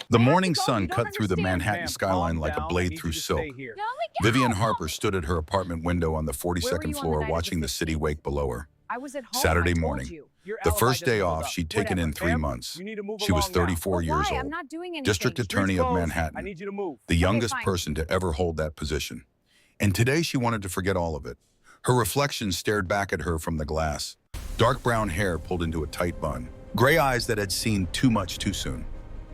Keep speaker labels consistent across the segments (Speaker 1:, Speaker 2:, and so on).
Speaker 1: The
Speaker 2: I have to
Speaker 1: morning
Speaker 2: go. You
Speaker 1: sun
Speaker 2: don't
Speaker 1: cut through the
Speaker 2: understand.
Speaker 1: Manhattan
Speaker 2: Ma'am,
Speaker 1: skyline
Speaker 2: calm
Speaker 1: like a
Speaker 2: down. I
Speaker 1: blade
Speaker 2: need you
Speaker 1: through
Speaker 2: to stay
Speaker 1: silk.
Speaker 2: here.
Speaker 3: No, let me
Speaker 1: Vivian
Speaker 3: go.
Speaker 1: Harper stood at her apartment window on the
Speaker 3: Where were
Speaker 1: 42nd
Speaker 3: you on the
Speaker 1: floor
Speaker 3: night of the
Speaker 1: watching the city
Speaker 3: 15th?
Speaker 1: wake below her.
Speaker 3: I was at home. I
Speaker 1: Saturday
Speaker 3: told
Speaker 1: morning.
Speaker 3: you.
Speaker 2: Your
Speaker 1: The
Speaker 2: alibi
Speaker 1: first day
Speaker 2: doesn't hold
Speaker 1: off
Speaker 2: up.
Speaker 1: she'd taken
Speaker 2: Whatever.
Speaker 1: in 3
Speaker 2: Ma'am,
Speaker 1: months.
Speaker 2: you need to move
Speaker 1: She was
Speaker 2: along now.
Speaker 1: 34
Speaker 3: But
Speaker 1: years
Speaker 3: why?
Speaker 1: old.
Speaker 3: I'm not doing
Speaker 1: District
Speaker 3: anything.
Speaker 2: Streets
Speaker 1: Attorney of
Speaker 2: closed. I
Speaker 1: Manhattan.
Speaker 2: need you to move.
Speaker 1: The
Speaker 3: Okay,
Speaker 1: youngest
Speaker 3: fine.
Speaker 1: person to ever hold that position. And today she wanted to forget all of it. Her reflection stared back at her from the glass. Dark brown hair pulled into a tight bun. Gray eyes that had seen too much too soon.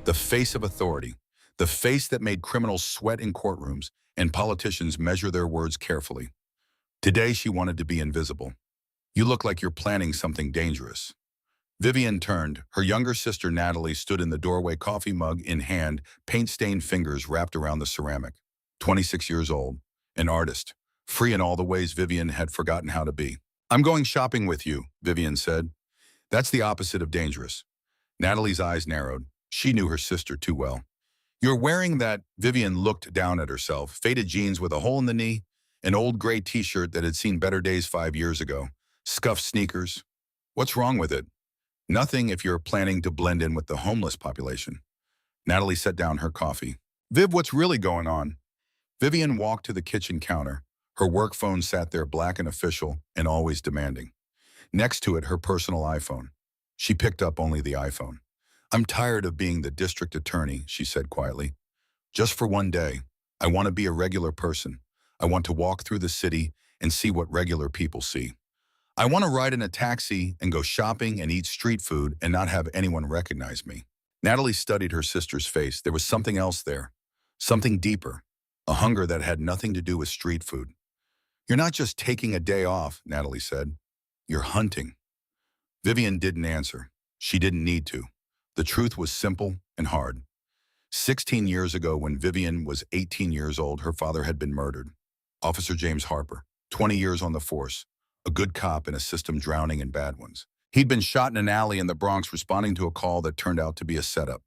Speaker 1: The face of authority. The face that made criminals sweat in courtrooms and politicians measure their words carefully. Today she wanted to be invisible. You look like you're planning something dangerous. Vivian turned. Her younger sister Natalie stood in the doorway, coffee mug in hand, paint-stained fingers wrapped around the ceramic. 26 years old, an artist, free in all the ways Vivian had forgotten how to be. "I'm going shopping with you," Vivian said. "That's the opposite of dangerous." Natalie's eyes narrowed. She knew her sister too well. "You're wearing that." Vivian looked down at herself. Faded jeans with a hole in the knee, an old gray t-shirt that had seen better days 5 years ago, scuffed sneakers. What's wrong with it? Nothing if you're planning to blend in with the homeless population. Natalie set down her coffee. "Viv, what's really going on?" Vivian walked to the kitchen counter. Her work phone sat there, black and official and always demanding. Next to it, her personal iPhone. She picked up only the iPhone. "I'm tired of being the district attorney," she said quietly. "Just for one day, I want to be a regular person. I want to walk through the city and see what regular people see. I want to ride in a taxi and go shopping and eat street food and not have anyone recognize me." Natalie studied her sister's face. There was something else there, something deeper, a hunger that had nothing to do with street food. "You're not just taking a day off," Natalie said. "You're hunting." Vivian didn't answer. She didn't need to. The truth was simple and hard. 16 years ago, when Vivian was 18 years old, her father had been murdered. Officer James Harper, 20 years on the force, a good cop in a system drowning in bad ones. He'd been shot in an alley in the Bronx responding to a call that turned out to be a setup.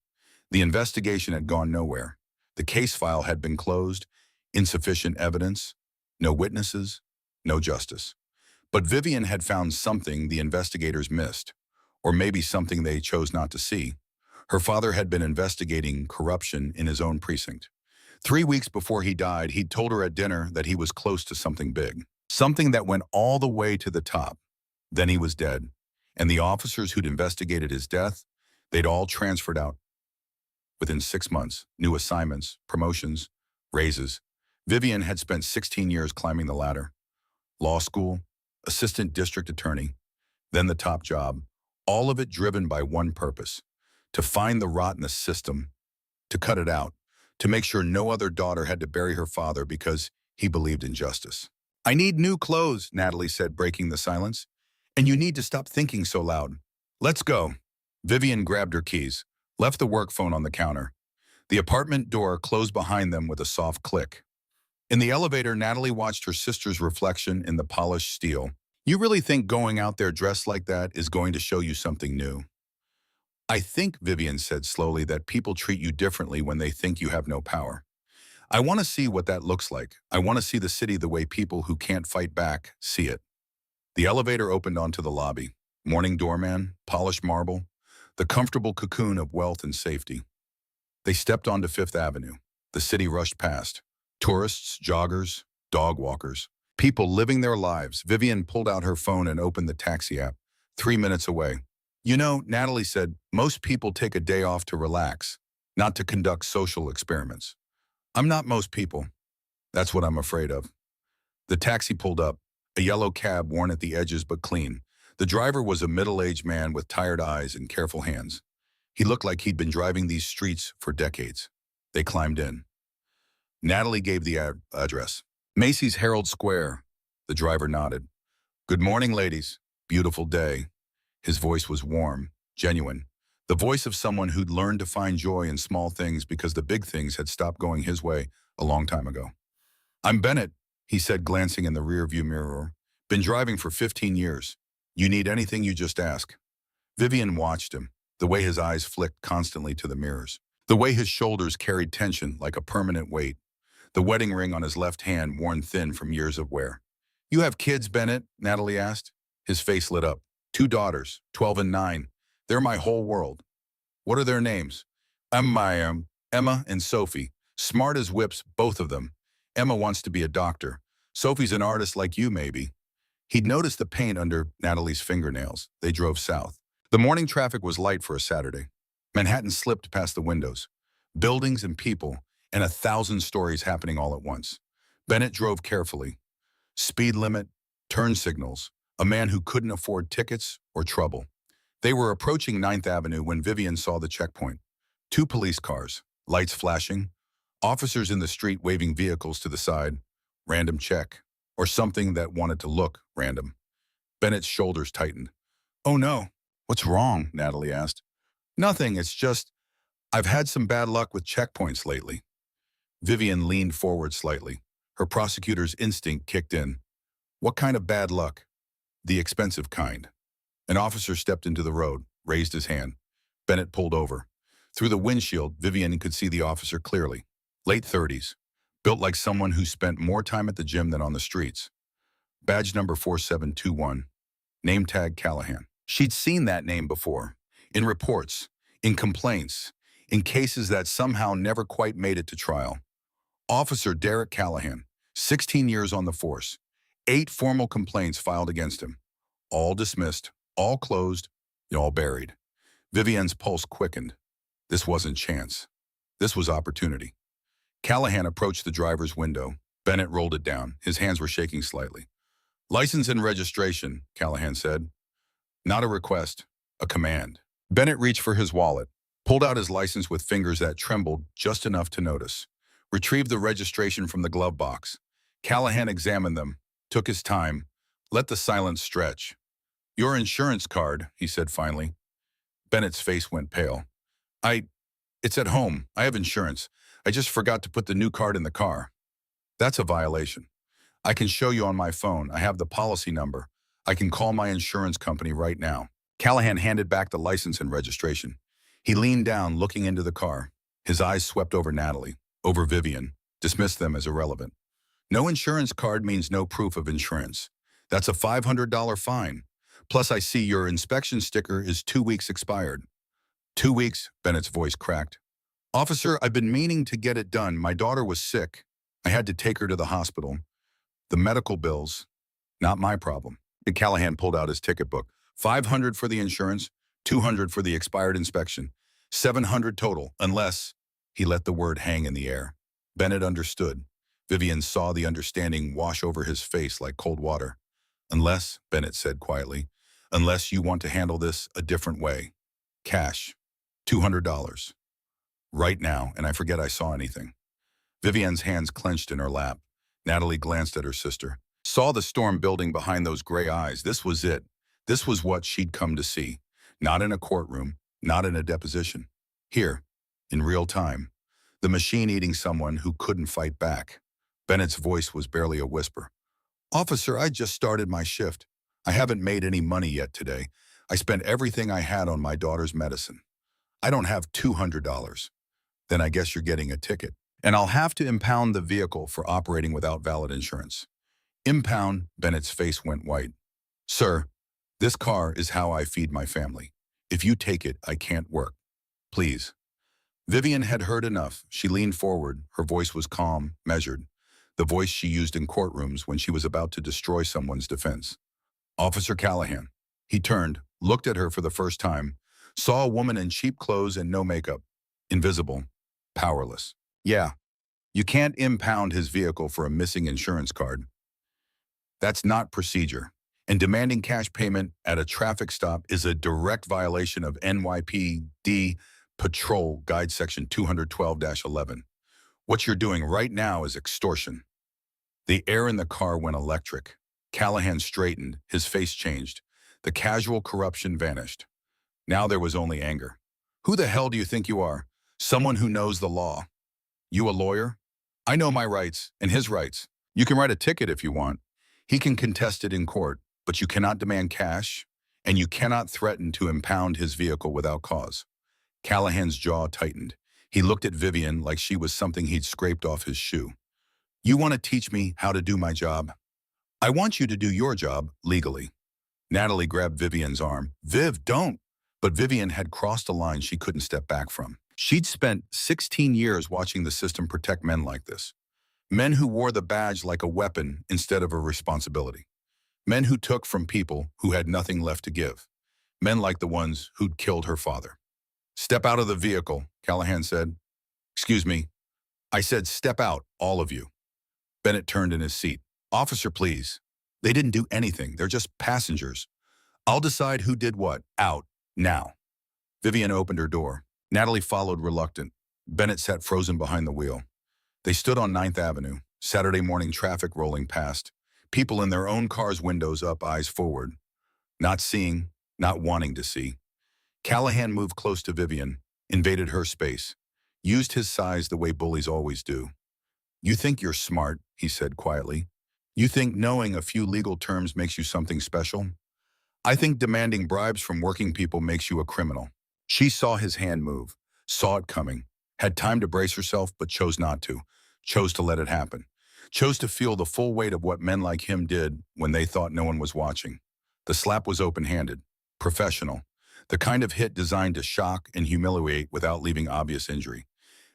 Speaker 1: The investigation had gone nowhere. The case file had been closed, insufficient evidence, no witnesses, no justice. But Vivian had found something the investigators missed, or maybe something they chose not to see. Her father had been investigating corruption in his own precinct. 3 weeks before he died, he'd told her at dinner that he was close to something big, something that went all the way to the top. Then he was dead, and the officers who'd investigated his death, they'd all transferred out. Within 6 months, new assignments, promotions, raises. Vivian had spent 16 years climbing the ladder. Law school, assistant district attorney, then the top job, all of it driven by one purpose: to find the rot in the system, to cut it out, to make sure no other daughter had to bury her father because he believed in justice. "I need new clothes," Natalie said, breaking the silence. "And you need to stop thinking so loud. Let's go." Vivian grabbed her keys, left the work phone on the counter. The apartment door closed behind them with a soft click. In the elevator, Natalie watched her sister's reflection in the polished steel. "You really think going out there dressed like that is going to show you something new?" "I think," Vivian said slowly, "that people treat you differently when they think you have no power. I want to see what that looks like. I want to see the city the way people who can't fight back see it." The elevator opened onto the lobby. Morning doorman, polished marble, the comfortable cocoon of wealth and safety. They stepped onto Fifth Avenue. The city rushed past. Tourists, joggers, dog walkers, people living their lives. Vivian pulled out her phone and opened the taxi app. 3 minutes away. "You know," Natalie said, "most people take a day off to relax, not to conduct social experiments. I'm not most people. That's what I'm afraid of." The taxi pulled up, a yellow cab worn at the edges but clean. The driver was a middle-aged man with tired eyes and careful hands. He looked like he'd been driving these streets for decades. They climbed in. Natalie gave the address. "Macy's Herald Square." The driver nodded. "Good morning, ladies. Beautiful day." His voice was warm, genuine. The voice of someone who'd learned to find joy in small things because the big things had stopped going his way a long time ago. "I'm Bennett," he said, glancing in the rearview mirror. "Been driving for 15 years. You need anything, you just ask." Vivian watched him, the way his eyes flicked constantly to the mirrors, the way his shoulders carried tension like a permanent weight, the wedding ring on his left hand worn thin from years of wear. "You have kids, Bennett?" Natalie asked. His face lit up. "2 daughters, 12 and 9. They're my whole world." "What are their names?" Emma and Sophie, smart as whips, both of them. Emma wants to be a doctor. Sophie's an artist like you, maybe. He'd noticed the paint under Natalie's fingernails. They drove south. The morning traffic was light for a Saturday. Manhattan slipped past the windows. Buildings and people, and 1,000 stories happening all at once. Bennett drove carefully. Speed limit, turn signals, a man who couldn't afford tickets or trouble. They were approaching 9th Avenue when Vivian saw the checkpoint. 2 police cars, lights flashing, officers in the street waving vehicles to the side. Random check, or something that wanted to look random. Bennett's shoulders tightened. "Oh no, what's wrong?" Natalie asked. "Nothing, it's just, I've had some bad luck with checkpoints lately." Vivian leaned forward slightly. Her prosecutor's instinct kicked in. "What kind of bad luck?" "The expensive kind." An officer stepped into the road, raised his hand. Bennett pulled over. Through the windshield, Vivian could see the officer clearly. Late 30s, built like someone who spent more time at the gym than on the streets. Badge number 4721, name tag Callahan. She'd seen that name before, in reports, in complaints, in cases that somehow never quite made it to trial. Officer Derek Callahan, 16 years on the force, 8 formal complaints filed against him. All dismissed, all closed, all buried. Vivian's pulse quickened. This wasn't chance. This was opportunity. Callahan approached the driver's window. Bennett rolled it down. His hands were shaking slightly. "License and registration," Callahan said. "Not a request, a command." Bennett reached for his wallet, pulled out his license with fingers that trembled just enough to notice, retrieved the registration from the glove box. Callahan examined them, took his time, let the silence stretch. "Your insurance card," he said finally. Bennett's face went pale. It's at home. I have insurance. I just forgot to put the new card in the car." "That's a violation. I can show you on my phone. I have the policy number. I can call my insurance company right now." Callahan handed back the license and registration. He leaned down, looking into the car. His eyes swept over Natalie, over Vivian, dismissed them as irrelevant. "No insurance card means no proof of insurance. That's a $500 fine. Plus, I see your inspection sticker is 2 weeks expired." "2 weeks," Bennett's voice cracked. "Officer, I've been meaning to get it done. My daughter was sick. I had to take her to the hospital. The medical bills, not my problem." And Callahan pulled out his ticket book. $500 for the insurance, $200 for the expired inspection, $700 total, unless— He let the word hang in the air. Bennett understood. Vivian saw the understanding wash over his face like cold water. "Unless," Bennett said quietly, "unless you want to handle this a different way. Cash. $200. Right now, and I forget I saw anything." Vivian's hands clenched in her lap. Natalie glanced at her sister. Saw the storm building behind those gray eyes. This was it. This was what she'd come to see. Not in a courtroom, not in a deposition. Here, in real time. The machine eating someone who couldn't fight back. Bennett's voice was barely a whisper. "Officer, I just started my shift. I haven't made any money yet today. I spent everything I had on my daughter's medicine. I don't have $200. Then I guess you're getting a ticket. And I'll have to impound the vehicle for operating without valid insurance." "Impound?" Bennett's face went white. "Sir, this car is how I feed my family. If you take it, I can't work. Please." Vivian had heard enough. She leaned forward. Her voice was calm, measured. The voice she used in courtrooms when she was about to destroy someone's defense. "Officer Callahan." He turned, looked at her for the first time, saw a woman in cheap clothes and no makeup. Invisible. Powerless. "Yeah, you can't impound his vehicle for a missing insurance card. That's not procedure. And demanding cash payment at a traffic stop is a direct violation of NYPD Patrol Guide Section 212-11. What you're doing right now is extortion." The air in the car went electric. Callahan straightened, his face changed. The casual corruption vanished. Now there was only anger. "Who the hell do you think you are? Someone who knows the law. You a lawyer? I know my rights and his rights. You can write a ticket if you want. He can contest it in court, but you cannot demand cash, and you cannot threaten to impound his vehicle without cause." Callahan's jaw tightened. He looked at Vivian like she was something he'd scraped off his shoe. "You want to teach me how to do my job? I want you to do your job legally." Natalie grabbed Vivian's arm. "Viv, don't!" But Vivian had crossed a line she couldn't step back from. She'd spent 16 years watching the system protect men like this. Men who wore the badge like a weapon instead of a responsibility. Men who took from people who had nothing left to give. Men like the ones who'd killed her father. "Step out of the vehicle," Callahan said. "Excuse me." "I said step out, all of you." Bennett turned in his seat. "Officer, please. They didn't do anything. They're just passengers. I'll decide who did what. Out. Now." Vivian opened her door. Natalie followed, reluctant. Bennett sat frozen behind the wheel. They stood on 9th Avenue, Saturday morning traffic rolling past. People in their own cars' windows up, eyes forward. Not seeing, not wanting to see. Callahan moved close to Vivian, invaded her space, used his size the way bullies always do. "You think you're smart," he said quietly. "You think knowing a few legal terms makes you something special? I think demanding bribes from working people makes you a criminal." She saw his hand move, saw it coming, had time to brace herself but chose not to, chose to let it happen, chose to feel the full weight of what men like him did when they thought no one was watching. The slap was open-handed, professional, the kind of hit designed to shock and humiliate without leaving obvious injury.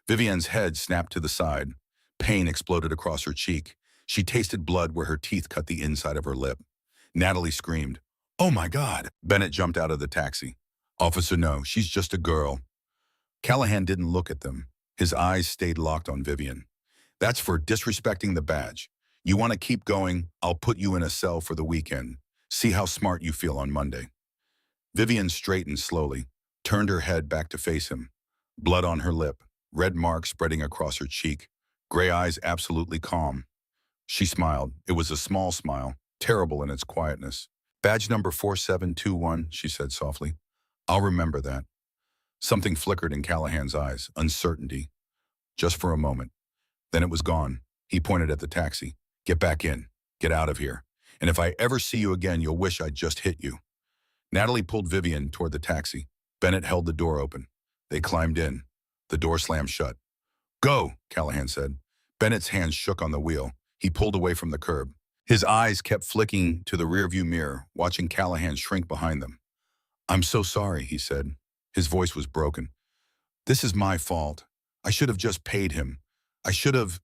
Speaker 1: Vivian's head snapped to the side. Pain exploded across her cheek. She tasted blood where her teeth cut the inside of her lip. Natalie screamed, "Oh my God!" Bennett jumped out of the taxi. "Officer, no, she's just a girl." Callahan didn't look at them. His eyes stayed locked on Vivian. "That's for disrespecting the badge. You want to keep going, I'll put you in a cell for the weekend. See how smart you feel on Monday." Vivian straightened slowly, turned her head back to face him. Blood on her lip, red mark spreading across her cheek, gray eyes absolutely calm. She smiled. It was a small smile, terrible in its quietness. "Badge number 4721, she said softly. "I'll remember that." Something flickered in Callahan's eyes, uncertainty. Just for a moment. Then it was gone. He pointed at the taxi. "Get back in. Get out of here. And if I ever see you again, you'll wish I'd just hit you." Natalie pulled Vivian toward the taxi. Bennett held the door open. They climbed in. The door slammed shut. "Go," Callahan said. Bennett's hands shook on the wheel. He pulled away from the curb. His eyes kept flicking to the rearview mirror, watching Callahan shrink behind them. "I'm so sorry," he said. His voice was broken. "This is my fault. I should have just paid him. I should have—"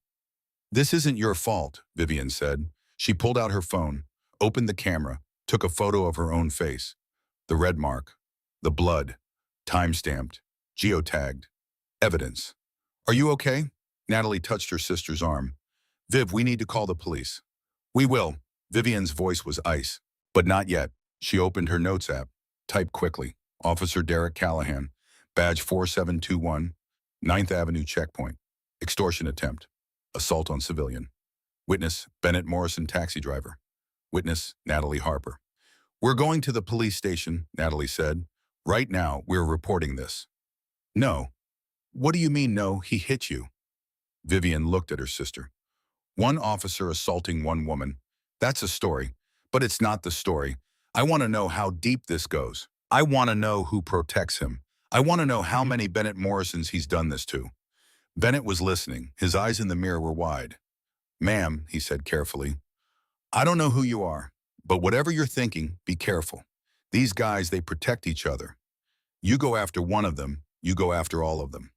Speaker 1: "This isn't your fault," Vivian said. She pulled out her phone, opened the camera, took a photo of her own face. The red mark, the blood, time-stamped, geotagged, evidence. "Are you okay?" Natalie touched her sister's arm. "Viv, we need to call the police." "We will." Vivian's voice was ice. "But not yet." She opened her notes app, typed quickly. "Officer Derek Callahan, badge 4721, 9th Avenue checkpoint. Extortion attempt. Assault on civilian. Witness, Bennett Morrison, taxi driver. Witness, Natalie Harper." "We're going to the police station," Natalie said. "Right now, we're reporting this." "No." "What do you mean, no? He hit you." Vivian looked at her sister. "One officer assaulting one woman. That's a story. But it's not the story. I want to know how deep this goes. I want to know who protects him. I want to know how many Bennett Morrisons he's done this to." Bennett was listening. His eyes in the mirror were wide. "Ma'am," he said carefully, "I don't know who you are, but whatever you're thinking, be careful. These guys, they protect each other. You go after one of them, you go after all of them."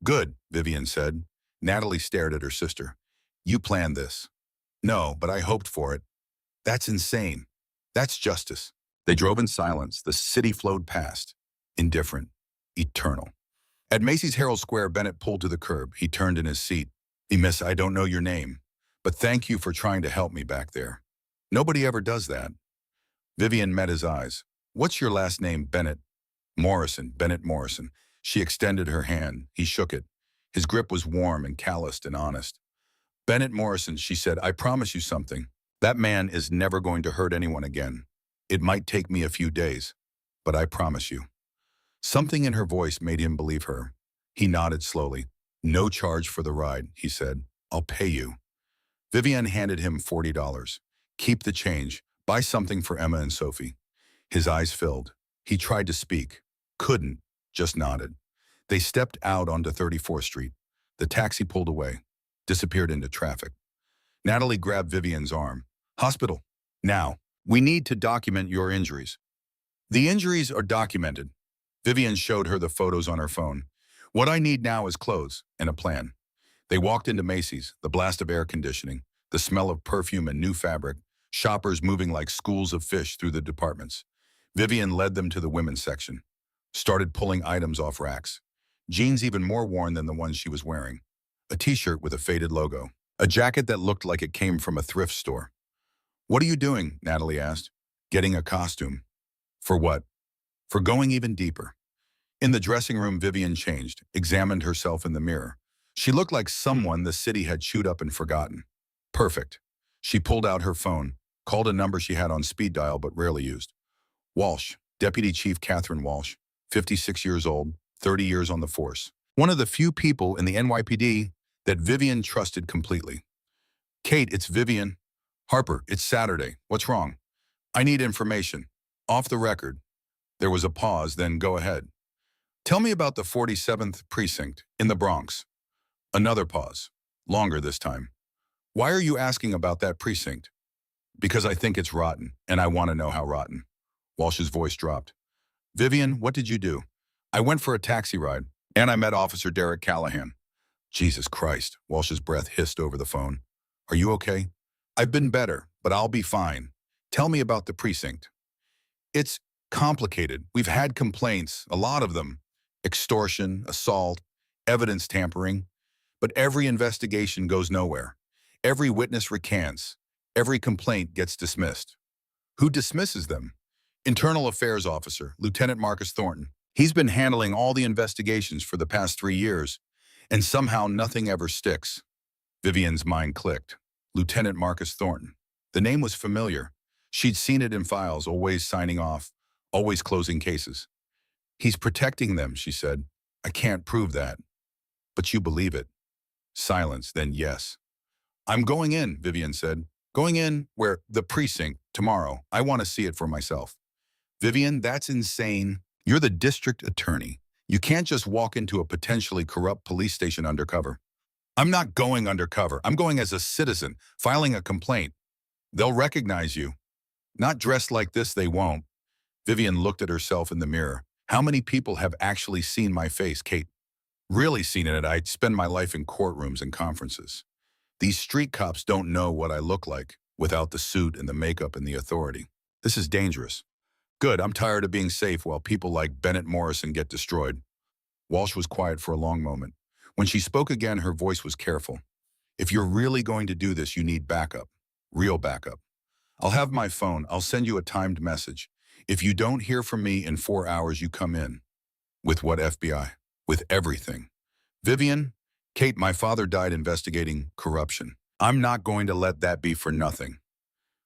Speaker 1: "Good," Vivian said. Natalie stared at her sister. "You planned this." "No, but I hoped for it." "That's insane. That's justice." They drove in silence. The city flowed past. Indifferent. Eternal. At Macy's Herald Square, Bennett pulled to the curb. He turned in his seat. "Miss, I don't know your name, but thank you for trying to help me back there. Nobody ever does that." Vivian met his eyes. "What's your last name?" "Bennett." "Morrison, Bennett Morrison." She extended her hand. He shook it. His grip was warm and calloused and honest. "Bennett Morrison," she said, "I promise you something. That man is never going to hurt anyone again. It might take me a few days, but I promise you." Something in her voice made him believe her. He nodded slowly. "No charge for the ride," he said. "I'll pay you." Vivian handed him $40. "Keep the change. Buy something for Emma and Sophie." His eyes filled. He tried to speak. Couldn't. Just nodded. They stepped out onto 34th Street. The taxi pulled away. Disappeared into traffic. Natalie grabbed Vivian's arm. "Hospital. Now. We need to document your injuries." "The injuries are documented." Vivian showed her the photos on her phone. What I need now is clothes and a plan. They walked into Macy's, the blast of air conditioning, the smell of perfume and new fabric, shoppers moving like schools of fish through the departments. Vivian led them to the women's section, started pulling items off racks. Jeans even more worn than the ones she was wearing. A t-shirt with a faded logo. A jacket that looked like it came from a thrift store. "What are you doing?" Natalie asked. "Getting a costume." "For what?" "For going even deeper." In the dressing room, Vivian changed, examined herself in the mirror. She looked like someone the city had chewed up and forgotten. Perfect. She pulled out her phone, called a number she had on speed dial but rarely used. Walsh, Deputy Chief Catherine Walsh, 56 years old, 30 years on the force. One of the few people in the NYPD that Vivian trusted completely. "Kate, it's Vivian." "Harper, it's Saturday. What's wrong?" "I need information. Off the record." There was a pause, then go ahead. "Tell me about the 47th Precinct in the Bronx." Another pause. Longer this time. "Why are you asking about that precinct?" "Because I think it's rotten, and I want to know how rotten." Walsh's voice dropped. "Vivian, what did you do?" "I went for a taxi ride, and I met Officer Derek Callahan." "Jesus Christ," Walsh's breath hissed over the phone. "Are you okay?" "I've been better, but I'll be fine. Tell me about the precinct." "It's complicated. We've had complaints, a lot of them. Extortion, assault, evidence tampering. But every investigation goes nowhere. Every witness recants. Every complaint gets dismissed." "Who dismisses them?" "Internal Affairs Officer, Lieutenant Marcus Thornton. He's been handling all the investigations for the past 3 years, and somehow nothing ever sticks." Vivian's mind clicked. Lieutenant Marcus Thornton. The name was familiar. She'd seen it in files, always signing off, always closing cases. "He's protecting them," she said. "I can't prove that." "But you believe it." Silence, then yes. "I'm going in," Vivian said. "Going in where? The precinct, tomorrow. I want to see it for myself." "Vivian, that's insane. You're the district attorney. You can't just walk into a potentially corrupt police station undercover." "I'm not going undercover. I'm going as a citizen, filing a complaint. They'll recognize you." "Not dressed like this, they won't." Vivian looked at herself in the mirror. "How many people have actually seen my face, Kate?" "Really seen it. I'd spend my life in courtrooms and conferences. These street cops don't know what I look like without the suit and the makeup and the authority. This is dangerous." "Good, I'm tired of being safe while people like Bennett Morrison get destroyed." Walsh was quiet for a long moment. When she spoke again, her voice was careful. "If you're really going to do this, you need backup. Real backup. I'll have my phone. I'll send you a timed message. If you don't hear from me in 4 hours, you come in." "With what FBI?" "With everything." "Vivian, Kate, my father died investigating corruption. I'm not going to let that be for nothing."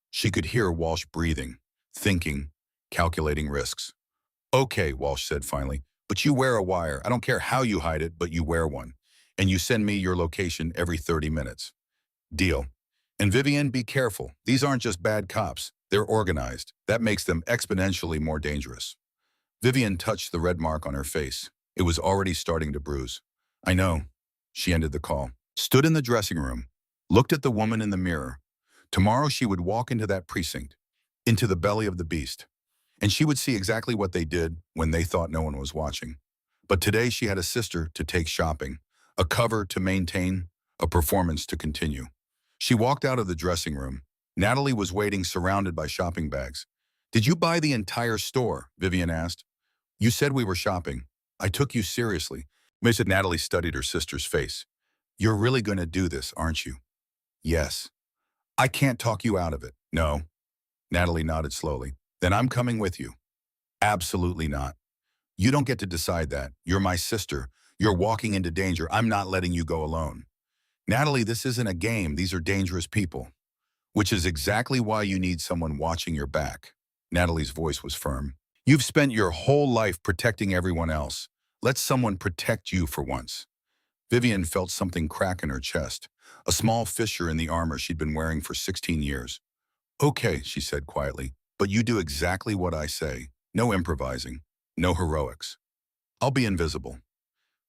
Speaker 1: She could hear Walsh breathing, thinking, calculating risks. "Okay," Walsh said finally, "but you wear a wire. I don't care how you hide it, but you wear one. And you send me your location every 30 minutes. Deal. And Vivian, be careful. These aren't just bad cops. They're organized. That makes them exponentially more dangerous." Vivian touched the red mark on her face. It was already starting to bruise. "I know." She ended the call, stood in the dressing room, looked at the woman in the mirror. Tomorrow she would walk into that precinct, into the belly of the beast. And she would see exactly what they did when they thought no one was watching. But today she had a sister to take shopping, a cover to maintain, a performance to continue. She walked out of the dressing room. Natalie was waiting, surrounded by shopping bags. "Did you buy the entire store?" Vivian asked. "You said we were shopping. I took you seriously." Natalie studied her sister's face. "You're really going to do this, aren't you?" "Yes." "I can't talk you out of it." "No." Natalie nodded slowly. "Then I'm coming with you." "Absolutely not. You don't get to decide that. You're my sister. You're walking into danger. I'm not letting you go alone." "Natalie, this isn't a game. These are dangerous people." "Which is exactly why you need someone watching your back." Natalie's voice was firm. "You've spent your whole life protecting everyone else. Let someone protect you for once." Vivian felt something crack in her chest, a small fissure in the armor she'd been wearing for 16 years. "Okay," she said quietly, "but you do exactly what I say. No improvising, no heroics. I'll be invisible."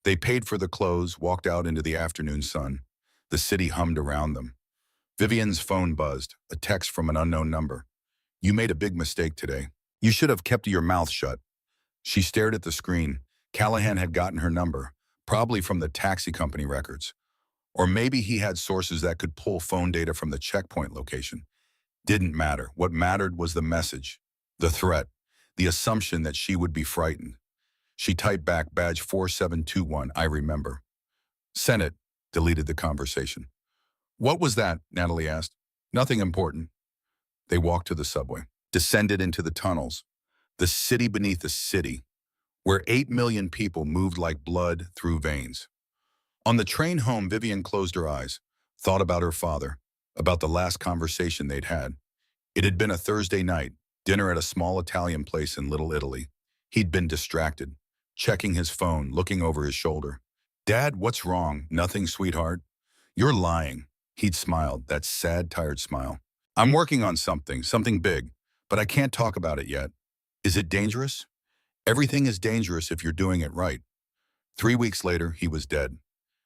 Speaker 1: They paid for the clothes, walked out into the afternoon sun. The city hummed around them. Vivian's phone buzzed, a text from an unknown number. "You made a big mistake today. You should have kept your mouth shut." She stared at the screen. Callahan had gotten her number, probably from the taxi company records. Or maybe he had sources that could pull phone data from the checkpoint location. Didn't matter. What mattered was the message, the threat, the assumption that she would be frightened. She typed back badge 4721, I remember. Sent it, deleted the conversation. What was that? Natalie asked. Nothing important. They walked to the subway, descended into the tunnels, the city beneath the city, where 8 million people moved like blood through veins. On the train home, Vivian closed her eyes, thought about her father, about the last conversation they'd had. It had been a Thursday night, dinner at a small Italian place in Little Italy. He'd been distracted, checking his phone, looking over his shoulder. Dad, what's wrong? Nothing, sweetheart. You're lying. He'd smiled, that sad, tired smile. I'm working on something big, but I can't talk about it yet. Is it dangerous? Everything is dangerous if you're doing it right. 3 weeks later, he was dead.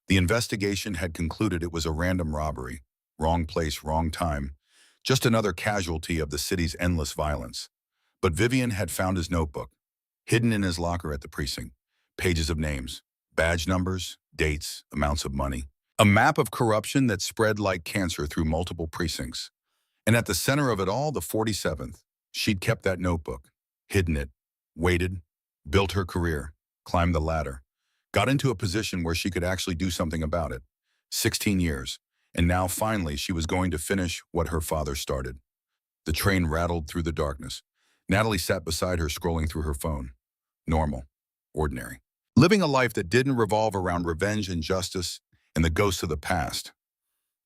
Speaker 1: The investigation had concluded it was a random robbery. Wrong place, wrong time. Just another casualty of the city's endless violence. But Vivian had found his notebook, hidden in his locker at the precinct. Pages of names, badge numbers, dates, amounts of money. A map of corruption that spread like cancer through multiple precincts. And at the center of it all, the 47th. She'd kept that notebook, hidden it, waited, built her career, climbed the ladder, got into a position where she could actually do something about it. 16 years, and now finally she was going to finish what her father started. The train rattled through the darkness. Natalie sat beside her, scrolling through her phone. Normal, ordinary. Living a life that didn't revolve around revenge and justice and the ghosts of the past.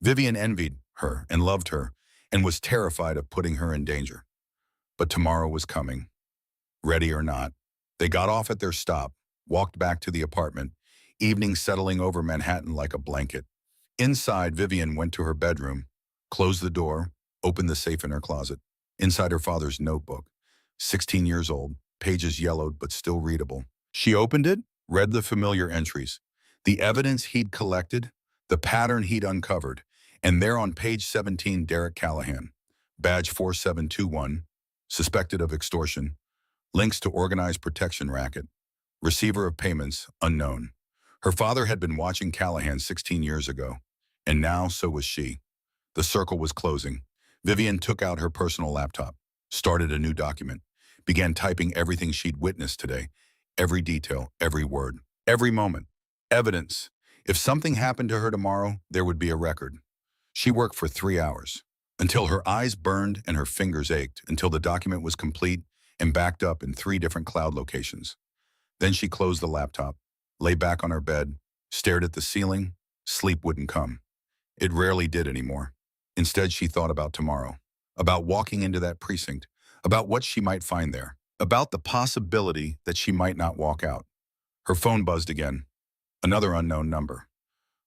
Speaker 1: Vivian envied her and loved her and was terrified of putting her in danger. But tomorrow was coming. Ready or not, they got off at their stop, walked back to the apartment, evening settling over Manhattan like a blanket. Inside, Vivian went to her bedroom, closed the door, opened the safe in her closet. Inside, her father's notebook, 16 years old, pages yellowed but still readable. She opened it, read the familiar entries, the evidence he'd collected, the pattern he'd uncovered, and there on page 17, Derek Callahan, badge 4721, suspected of extortion, links to organized protection racket, receiver of payments unknown. Her father had been watching Callahan 16 years ago, and now so was she. The circle was closing. Vivian took out her personal laptop, started a new document, began typing everything she'd witnessed today, every detail, every word, every moment. Evidence. If something happened to her tomorrow, there would be a record. She worked for 3 hours, until her eyes burned and her fingers ached, until the document was complete and backed up in 3 different cloud locations. Then she closed the laptop, lay back on her bed, stared at the ceiling. Sleep wouldn't come. It rarely did anymore. Instead, she thought about tomorrow, about walking into that precinct, about what she might find there, about the possibility that she might not walk out. Her phone buzzed again. Another unknown number.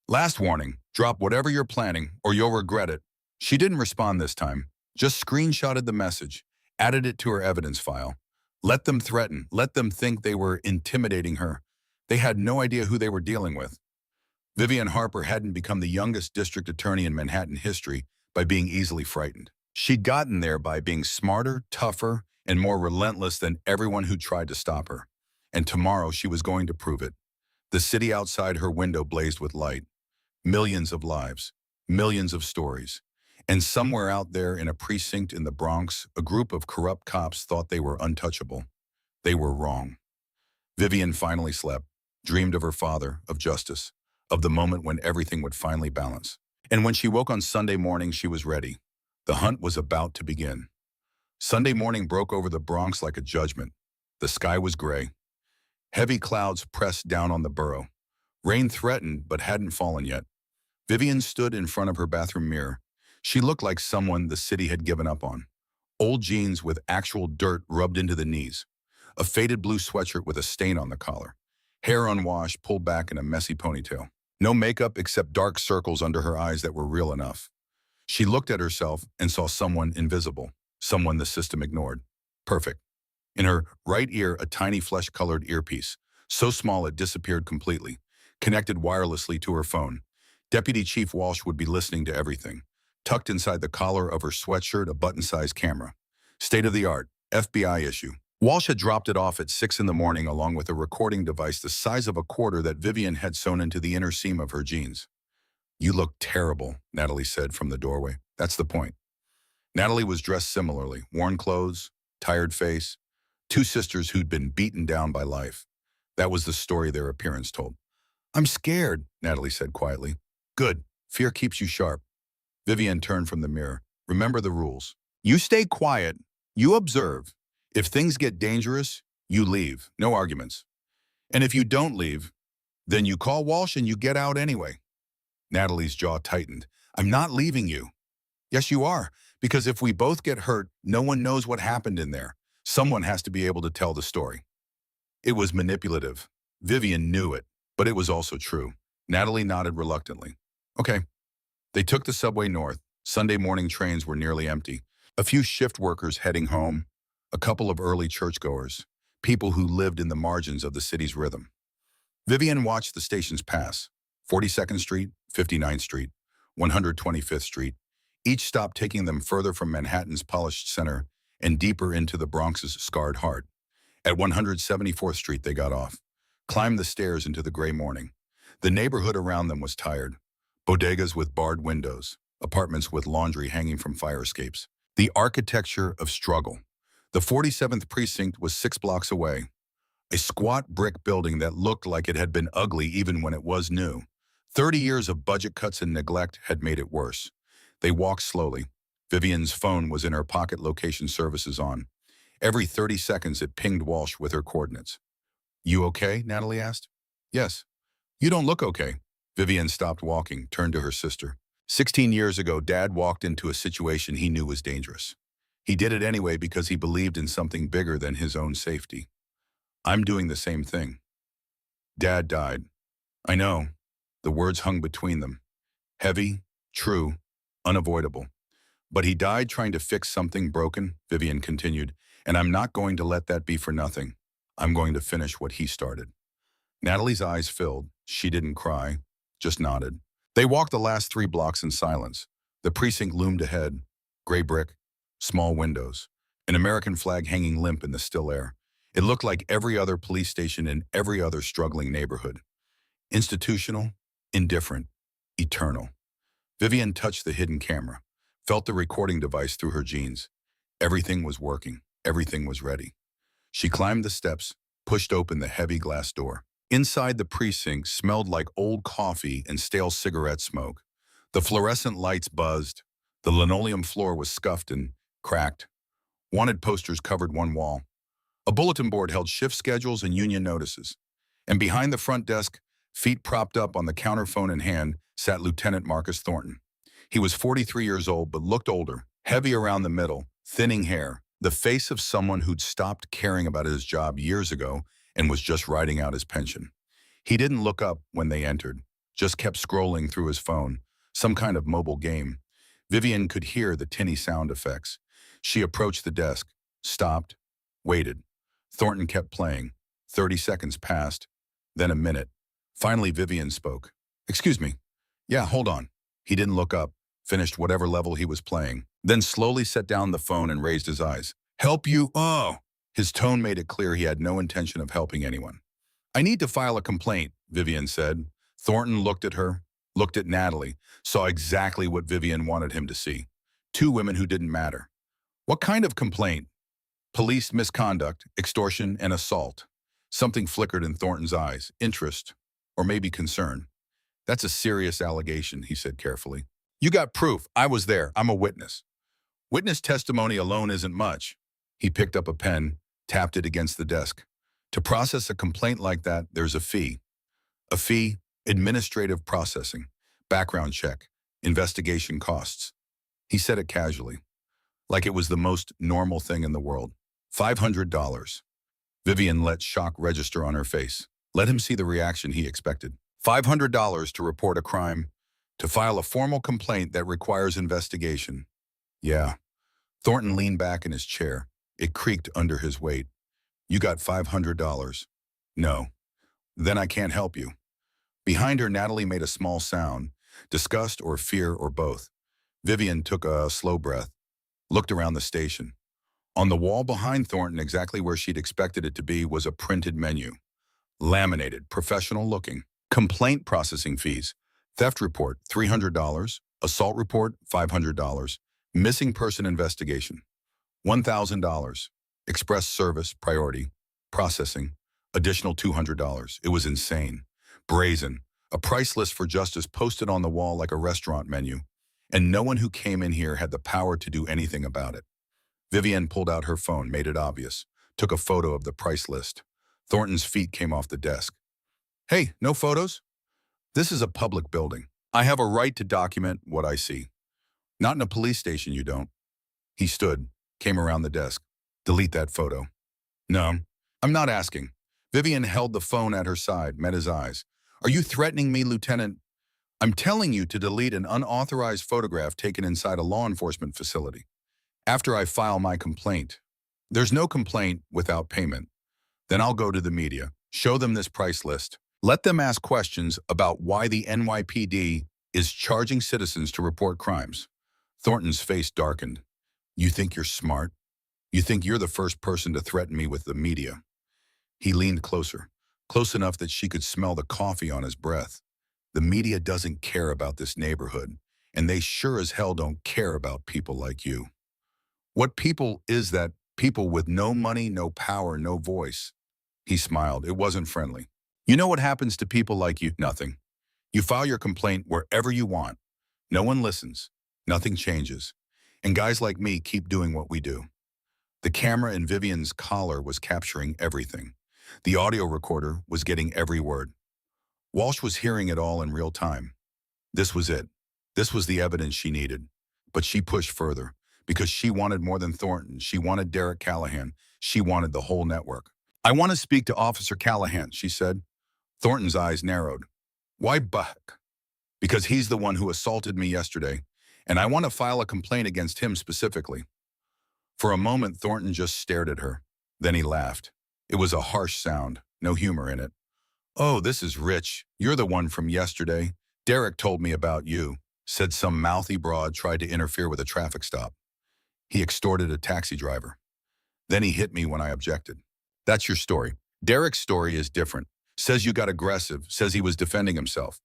Speaker 1: Last warning, drop whatever you're planning or you'll regret it. She didn't respond this time, just screenshotted the message, added it to her evidence file. Let them threaten, let them think they were intimidating her. They had no idea who they were dealing with. Vivian Harper hadn't become the youngest district attorney in Manhattan history by being easily frightened. She'd gotten there by being smarter, tougher, and more relentless than everyone who tried to stop her. And tomorrow she was going to prove it. The city outside her window blazed with light. Millions of lives, millions of stories. And somewhere out there in a precinct in the Bronx, a group of corrupt cops thought they were untouchable. They were wrong. Vivian finally slept, dreamed of her father, of justice, of the moment when everything would finally balance. And when she woke on Sunday morning, she was ready. The hunt was about to begin. Sunday morning broke over the Bronx like a judgment. The sky was gray. Heavy clouds pressed down on the borough. Rain threatened but hadn't fallen yet. Vivian stood in front of her bathroom mirror. She looked like someone the city had given up on. Old jeans with actual dirt rubbed into the knees. A faded blue sweatshirt with a stain on the collar. Hair unwashed, pulled back in a messy ponytail. No makeup except dark circles under her eyes that were real enough. She looked at herself and saw someone invisible, someone the system ignored. Perfect. In her right ear, a tiny flesh-colored earpiece, so small it disappeared completely, connected wirelessly to her phone. Deputy Chief Walsh would be listening to everything. Tucked inside the collar of her sweatshirt, a button-sized camera. State-of-the-art, FBI issue. Walsh had dropped it off at 6 in the morning along with a recording device the size of a quarter that Vivian had sewn into the inner seam of her jeans. "You look terrible," Natalie said from the doorway. "That's the point." Natalie was dressed similarly, worn clothes, tired face, two sisters who'd been beaten down by life. That was the story their appearance told. "I'm scared," Natalie said quietly. "Good. Fear keeps you sharp." Vivian turned from the mirror. "Remember the rules. You stay quiet. You observe. If things get dangerous, you leave. No arguments. And if you don't leave, then you call Walsh and you get out anyway." Natalie's jaw tightened. "I'm not leaving you." "Yes, you are. Because if we both get hurt, no one knows what happened in there. Someone has to be able to tell the story." It was manipulative. Vivian knew it, but it was also true. Natalie nodded reluctantly. "Okay." They took the subway north. Sunday morning trains were nearly empty. A few shift workers heading home, a couple of early churchgoers, people who lived in the margins of the city's rhythm. Vivian watched the stations pass: 42nd Street, 59th Street, 125th Street, each stop taking them further from Manhattan's polished center and deeper into the Bronx's scarred heart. At 174th Street, they got off, climbed the stairs into the gray morning. The neighborhood around them was tired. Bodegas with barred windows, apartments with laundry hanging from fire escapes. The architecture of struggle. The 47th Precinct was 6 blocks away, a squat brick building that looked like it had been ugly even when it was new. 30 years of budget cuts and neglect had made it worse. They walked slowly. Vivian's phone was in her pocket, location services on. Every 30 seconds it pinged Walsh with her coordinates. "You okay?" Natalie asked. "Yes." "You don't look okay." Vivian stopped walking, turned to her sister. 16 years ago, Dad walked into a situation he knew was dangerous. He did it anyway because he believed in something bigger than his own safety. "I'm doing the same thing." "Dad died." "I know." The words hung between them. Heavy, true, unavoidable. "But he died trying to fix something broken," Vivian continued, "and I'm not going to let that be for nothing. I'm going to finish what he started." Natalie's eyes filled. She didn't cry, just nodded. They walked the last 3 blocks in silence. The precinct loomed ahead. Gray brick, small windows, an American flag hanging limp in the still air. It looked like every other police station in every other struggling neighborhood. Institutional, indifferent, eternal. Vivian touched the hidden camera, felt the recording device through her jeans. Everything was working. Everything was ready. She climbed the steps, pushed open the heavy glass door. Inside, the precinct smelled like old coffee and stale cigarette smoke. The fluorescent lights buzzed. The linoleum floor was scuffed and cracked. Wanted posters covered one wall. A bulletin board held shift schedules and union notices. And behind the front desk, feet propped up on the counter, phone in hand, sat Lieutenant Marcus Thornton. He was 43 years old but looked older, heavy around the middle, thinning hair, the face of someone who'd stopped caring about his job years ago and was just riding out his pension. He didn't look up when they entered, just kept scrolling through his phone, some kind of mobile game. Vivian could hear the tinny sound effects. She approached the desk, stopped, waited. Thornton kept playing. 30 seconds passed, then a minute. Finally, Vivian spoke. "Excuse me." "Yeah, hold on." He didn't look up, finished whatever level he was playing, then slowly set down the phone and raised his eyes. "Help you? Oh!" His tone made it clear he had no intention of helping anyone. "I need to file a complaint," Vivian said. Thornton looked at her, looked at Natalie, saw exactly what Vivian wanted him to see. 2 women who didn't matter. "What kind of complaint?" "Police misconduct, extortion, and assault." Something flickered in Thornton's eyes. Interest, or maybe concern. "That's a serious allegation," he said carefully. "You got proof. I was there. I'm a witness." "Witness testimony alone isn't much." He picked up a pen, tapped it against the desk. "To process a complaint like that, there's a fee. A fee, administrative processing, background check, investigation costs." He said it casually, like it was the most normal thing in the world. $500. Vivian let shock register on her face. Let him see the reaction he expected. $500 to report a crime, to file a formal complaint that requires investigation. Yeah. Thornton leaned back in his chair. It creaked under his weight. "You got $500. "No." "Then I can't help you." Behind her, Natalie made a small sound, disgust or fear or both. Vivian took a slow breath, looked around the station. On the wall behind Thornton, exactly where she'd expected it to be, was a printed menu. Laminated, professional looking. Complaint processing fees. Theft report, $300. Assault report, $500. Missing person investigation, $1,000. Express service, priority, processing, additional $200. It was insane. Brazen. A price list for justice posted on the wall like a restaurant menu. And no one who came in here had the power to do anything about it. Vivienne pulled out her phone, made it obvious, took a photo of the price list. Thornton's feet came off the desk. Hey, no photos? This is a public building. I have a right to document what I see. Not in a police station, you don't. He stood, came around the desk. Delete that photo. No, I'm not asking. Vivienne held the phone at her side, met his eyes. Are you threatening me, Lieutenant? I'm telling you to delete an unauthorized photograph taken inside a law enforcement facility. After I file my complaint. There's no complaint without payment. Then I'll go to the media, show them this price list. Let them ask questions about why the NYPD is charging citizens to report crimes. Thornton's face darkened. You think you're smart? You think you're the first person to threaten me with the media? He leaned closer, close enough that she could smell the coffee on his breath. The media doesn't care about this neighborhood, and they sure as hell don't care about people like you. What people is that? People with no money, no power, no voice. He smiled. It wasn't friendly. You know what happens to people like you? Nothing. You file your complaint wherever you want. No one listens. Nothing changes. And guys like me keep doing what we do. The camera in Vivienne's collar was capturing everything. The audio recorder was getting every word. Walsh was hearing it all in real time. This was it. This was the evidence she needed. But she pushed further because she wanted more than Thornton. She wanted Derek Callahan. She wanted the whole network. I want to speak to Officer Callahan, she said. Thornton's eyes narrowed. Why Buck? Because he's the one who assaulted me yesterday, and I want to file a complaint against him specifically. For a moment, Thornton just stared at her. Then he laughed. It was a harsh sound, no humor in it. Oh, this is Rich. You're the one from yesterday. Derek told me about you, said some mouthy broad tried to interfere with a traffic stop. He extorted a taxi driver. Then he hit me when I objected. That's your story. Derek's story is different. Says you got aggressive, says he was defending himself.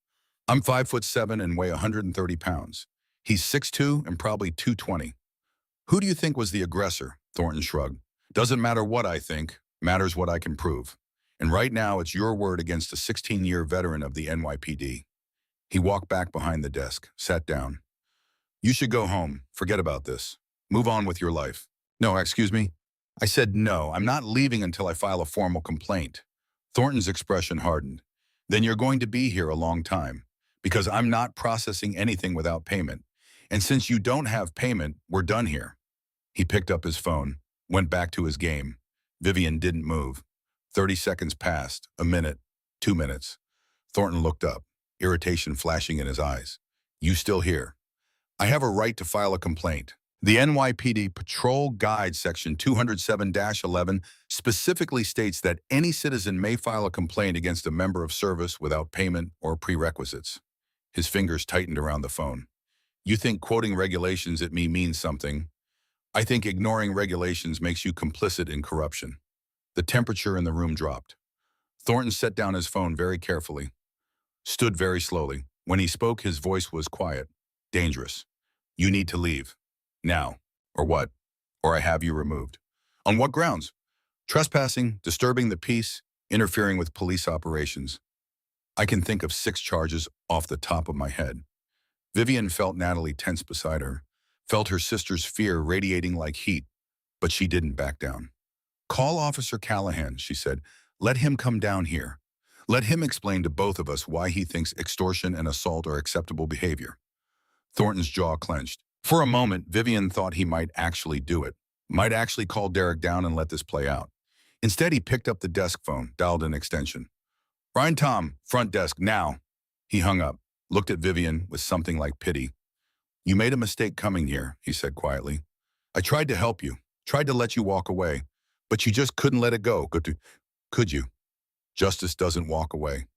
Speaker 1: I'm 5'7" and weigh 130 pounds. He's 6'2" and probably 220. Who do you think was the aggressor? Thornton shrugged. Doesn't matter what I think, matters what I can prove. And right now it's your word against a 16-year veteran of the NYPD. He walked back behind the desk, sat down. You should go home. Forget about this. Move on with your life. No, excuse me. I said no, I'm not leaving until I file a formal complaint. Thornton's expression hardened. Then you're going to be here a long time, because I'm not processing anything without payment. And since you don't have payment, we're done here. He picked up his phone, went back to his game. Vivienne didn't move. 30 seconds passed, a minute, 2 minutes. Thornton looked up, irritation flashing in his eyes. You still here? I have a right to file a complaint. The NYPD Patrol Guide Section 207-11 specifically states that any citizen may file a complaint against a member of service without payment or prerequisites. His fingers tightened around the phone. You think quoting regulations at me means something. I think ignoring regulations makes you complicit in corruption. The temperature in the room dropped. Thornton set down his phone very carefully, stood very slowly. When he spoke, his voice was quiet. Dangerous. You need to leave. Now. Or what? Or I have you removed. On what grounds? Trespassing, disturbing the peace, interfering with police operations. I can think of 6 charges off the top of my head. Vivienne felt Natalie tense beside her, felt her sister's fear radiating like heat, but she didn't back down. Call Officer Callahan, she said. Let him come down here. Let him explain to both of us why he thinks extortion and assault are acceptable behavior. Thornton's jaw clenched. For a moment, Vivienne thought he might actually do it, might actually call Derek down and let this play out. Instead, he picked up the desk phone, dialed an extension. Ryan Tom, front desk, now. He hung up, looked at Vivienne with something like pity. You made a mistake coming here, he said quietly. I tried to help you, tried to let you walk away, but you just couldn't let it go, could you? Justice doesn't walk away.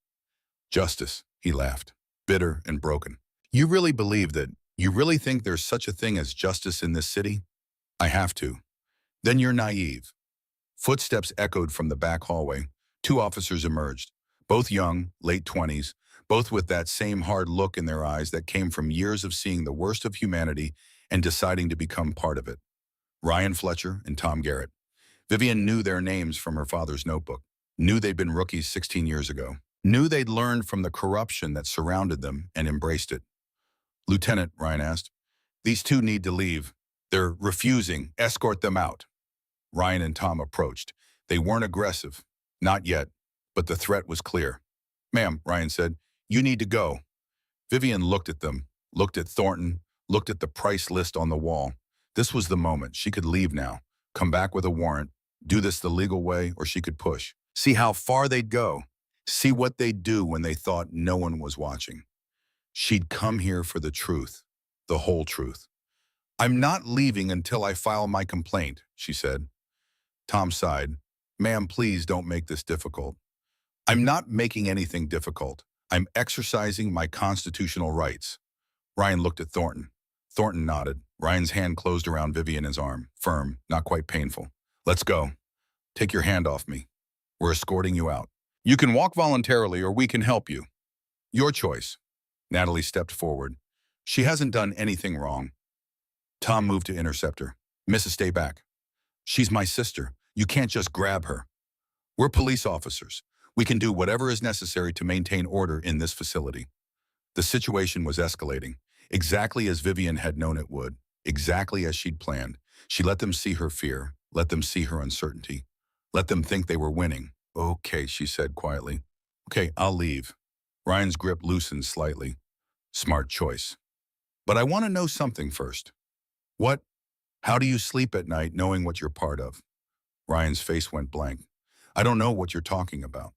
Speaker 1: Justice, he laughed, bitter and broken. You really believe that? You really think there's such a thing as justice in this city? I have to. Then you're naive. Footsteps echoed from the back hallway. Two officers emerged, both young, late 20s, both with that same hard look in their eyes that came from years of seeing the worst of humanity and deciding to become part of it. Ryan Fletcher and Tom Garrett. Vivian knew their names from her father's notebook, knew they'd been rookies 16 years ago, knew they'd learned from the corruption that surrounded them and embraced it. Lieutenant, Ryan asked, these two need to leave. They're refusing. Escort them out. Ryan and Tom approached. They weren't aggressive. Not yet, but the threat was clear. Ma'am, Ryan said, you need to go. Vivian looked at them, looked at Thornton, looked at the price list on the wall. This was the moment. She could leave now, come back with a warrant, do this the legal way, or she could push. See how far they'd go. See what they'd do when they thought no one was watching. She'd come here for the truth, the whole truth. I'm not leaving until I file my complaint, she said. Tom sighed. Ma'am, please don't make this difficult. I'm not making anything difficult. I'm exercising my constitutional rights. Ryan looked at Thornton. Thornton nodded. Ryan's hand closed around Vivian's arm, firm, not quite painful. Let's go. Take your hand off me. We're escorting you out. You can walk voluntarily or we can help you. Your choice. Natalie stepped forward. She hasn't done anything wrong. Tom moved to intercept her. Mrs. Stay back. She's my sister. You can't just grab her. We're police officers. We can do whatever is necessary to maintain order in this facility. The situation was escalating, exactly as Vivian had known it would, exactly as she'd planned. She let them see her fear, let them see her uncertainty, let them think they were winning. Okay, she said quietly. Okay, I'll leave. Ryan's grip loosened slightly. Smart choice. But I want to know something first. What? How do you sleep at night knowing what you're part of? Ryan's face went blank. I don't know what you're talking about.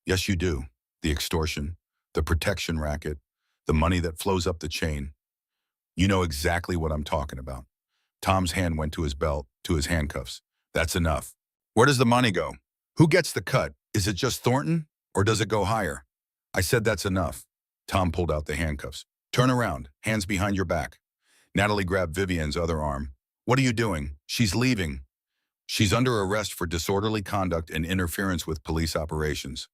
Speaker 1: Yes, you do. The extortion, the protection racket, the money that flows up the chain. You know exactly what I'm talking about. Tom's hand went to his belt, to his handcuffs. That's enough. Where does the money go? Who gets the cut? Is it just Thornton, or does it go higher? I said that's enough. Tom pulled out the handcuffs. Turn around, hands behind your back. Natalie grabbed Vivian's other arm. What are you doing? She's leaving. She's under arrest for disorderly conduct and interference with police operations.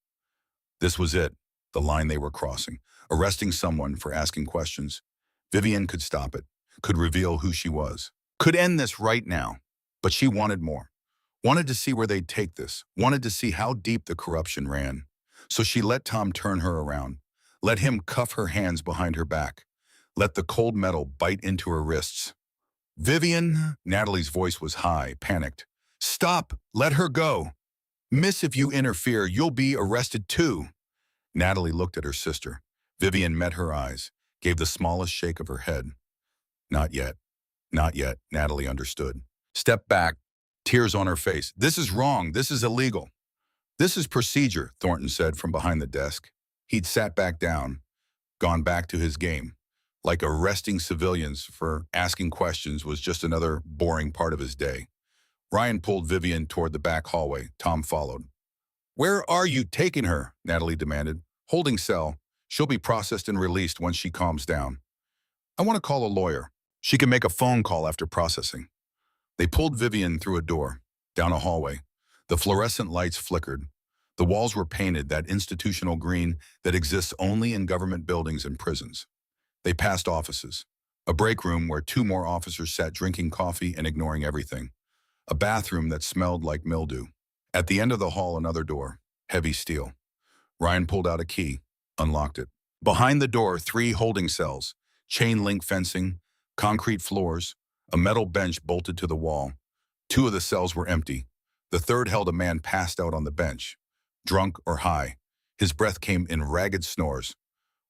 Speaker 1: This was it, the line they were crossing, arresting someone for asking questions. Vivian could stop it, could reveal who she was, could end this right now. But she wanted more, wanted to see where they'd take this, wanted to see how deep the corruption ran. So she let Tom turn her around, let him cuff her hands behind her back, let the cold metal bite into her wrists. Vivian, Natalie's voice was high, panicked. Stop, let her go. Miss, if you interfere, you'll be arrested too. Natalie looked at her sister. Vivian met her eyes, gave the smallest shake of her head. Not yet. Not yet, Natalie understood. Step back, tears on her face. This is wrong. This is illegal. This is procedure, Thornton said from behind the desk. He'd sat back down, gone back to his game. Like arresting civilians for asking questions was just another boring part of his day. Ryan pulled Vivian toward the back hallway. Tom followed. Where are you taking her? Natalie demanded. Holding cell. She'll be processed and released once she calms down. I want to call a lawyer. She can make a phone call after processing. They pulled Vivian through a door, down a hallway. The fluorescent lights flickered. The walls were painted that institutional green that exists only in government buildings and prisons. They passed offices. A break room where two more officers sat drinking coffee and ignoring everything. A bathroom that smelled like mildew. At the end of the hall, another door, heavy steel. Ryan pulled out a key, unlocked it. Behind the door, 3 holding cells, chain link fencing, concrete floors, a metal bench bolted to the wall. 2 of the cells were empty. The third held a man passed out on the bench, drunk or high. His breath came in ragged snores.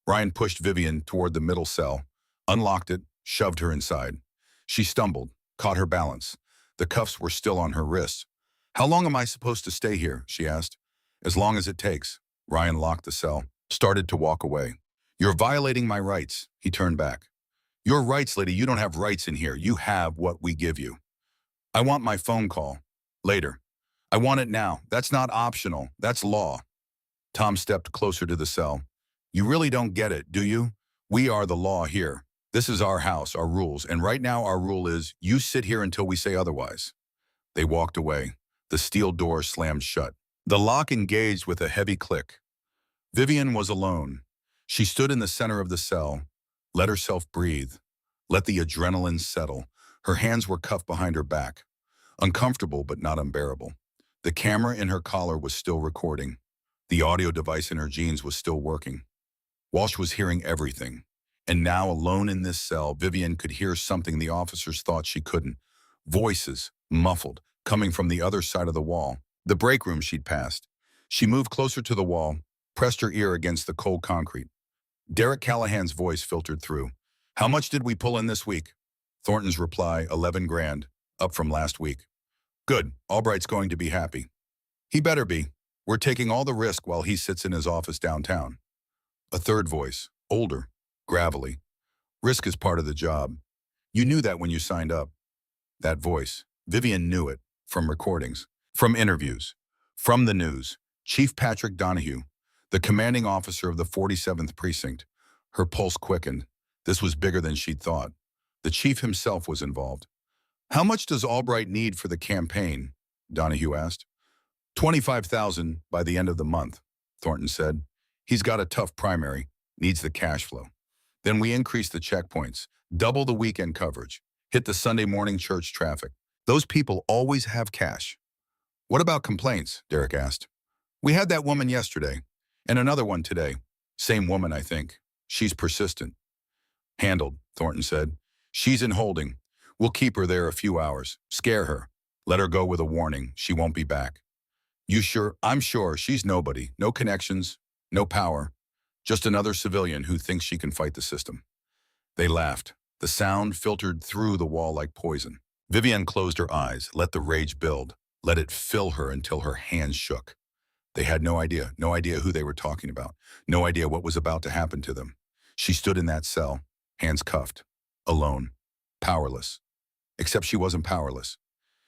Speaker 1: Ryan pushed Vivian toward the middle cell, unlocked it, shoved her inside. She stumbled, caught her balance. The cuffs were still on her wrists. How long am I supposed to stay here? She asked. As long as it takes. Ryan locked the cell, started to walk away. You're violating my rights. He turned back. Your rights, lady, you don't have rights in here. You have what we give you. I want my phone call. Later. I want it now. That's not optional. That's law. Tom stepped closer to the cell. You really don't get it, do you? We are the law here. This is our house, our rules, and right now our rule is you sit here until we say otherwise. They walked away. The steel door slammed shut. The lock engaged with a heavy click. Vivian was alone. She stood in the center of the cell, let herself breathe, let the adrenaline settle. Her hands were cuffed behind her back, uncomfortable but not unbearable. The camera in her collar was still recording. The audio device in her jeans was still working. Walsh was hearing everything. And now, alone in this cell, Vivian could hear something the officers thought she couldn't. Voices, muffled, coming from the other side of the wall. The break room she'd passed. She moved closer to the wall, pressed her ear against the cold concrete. Derek Callahan's voice filtered through. "How much did we pull in this week?" Thornton's reply, 11 grand, up from last week. "Good, Albright's going to be happy." "He better be. We're taking all the risk while he sits in his office downtown." A third voice, older, gravelly. "Risk is part of the job. You knew that when you signed up." That voice, Vivian knew it, from recordings, from interviews, from the news. Chief Patrick Donahue, the commanding officer of the 47th Precinct. Her pulse quickened. This was bigger than she'd thought. The chief himself was involved. "How much does Albright need for the campaign?" Donahue asked. 25,000 by the end of the month, Thornton said. "He's got a tough primary, needs the cash flow. Then we increase the checkpoints, double the weekend coverage, hit the Sunday morning church traffic. Those people always have cash." "What about complaints?" Derek asked. "We had that woman yesterday, and another one today. Same woman, I think. She's persistent." "Handled," Thornton said. "She's in holding. We'll keep her there a few hours. Scare her. Let her go with a warning. She won't be back." "You sure?" "I'm sure. She's nobody. No connections, no power. Just another civilian who thinks she can fight the system." They laughed. The sound filtered through the wall like poison. Vivian closed her eyes, let the rage build, let it fill her until her hands shook. They had no idea who they were talking about, no idea what was about to happen to them. She stood in that cell, hands cuffed, alone, powerless. Except she wasn't powerless.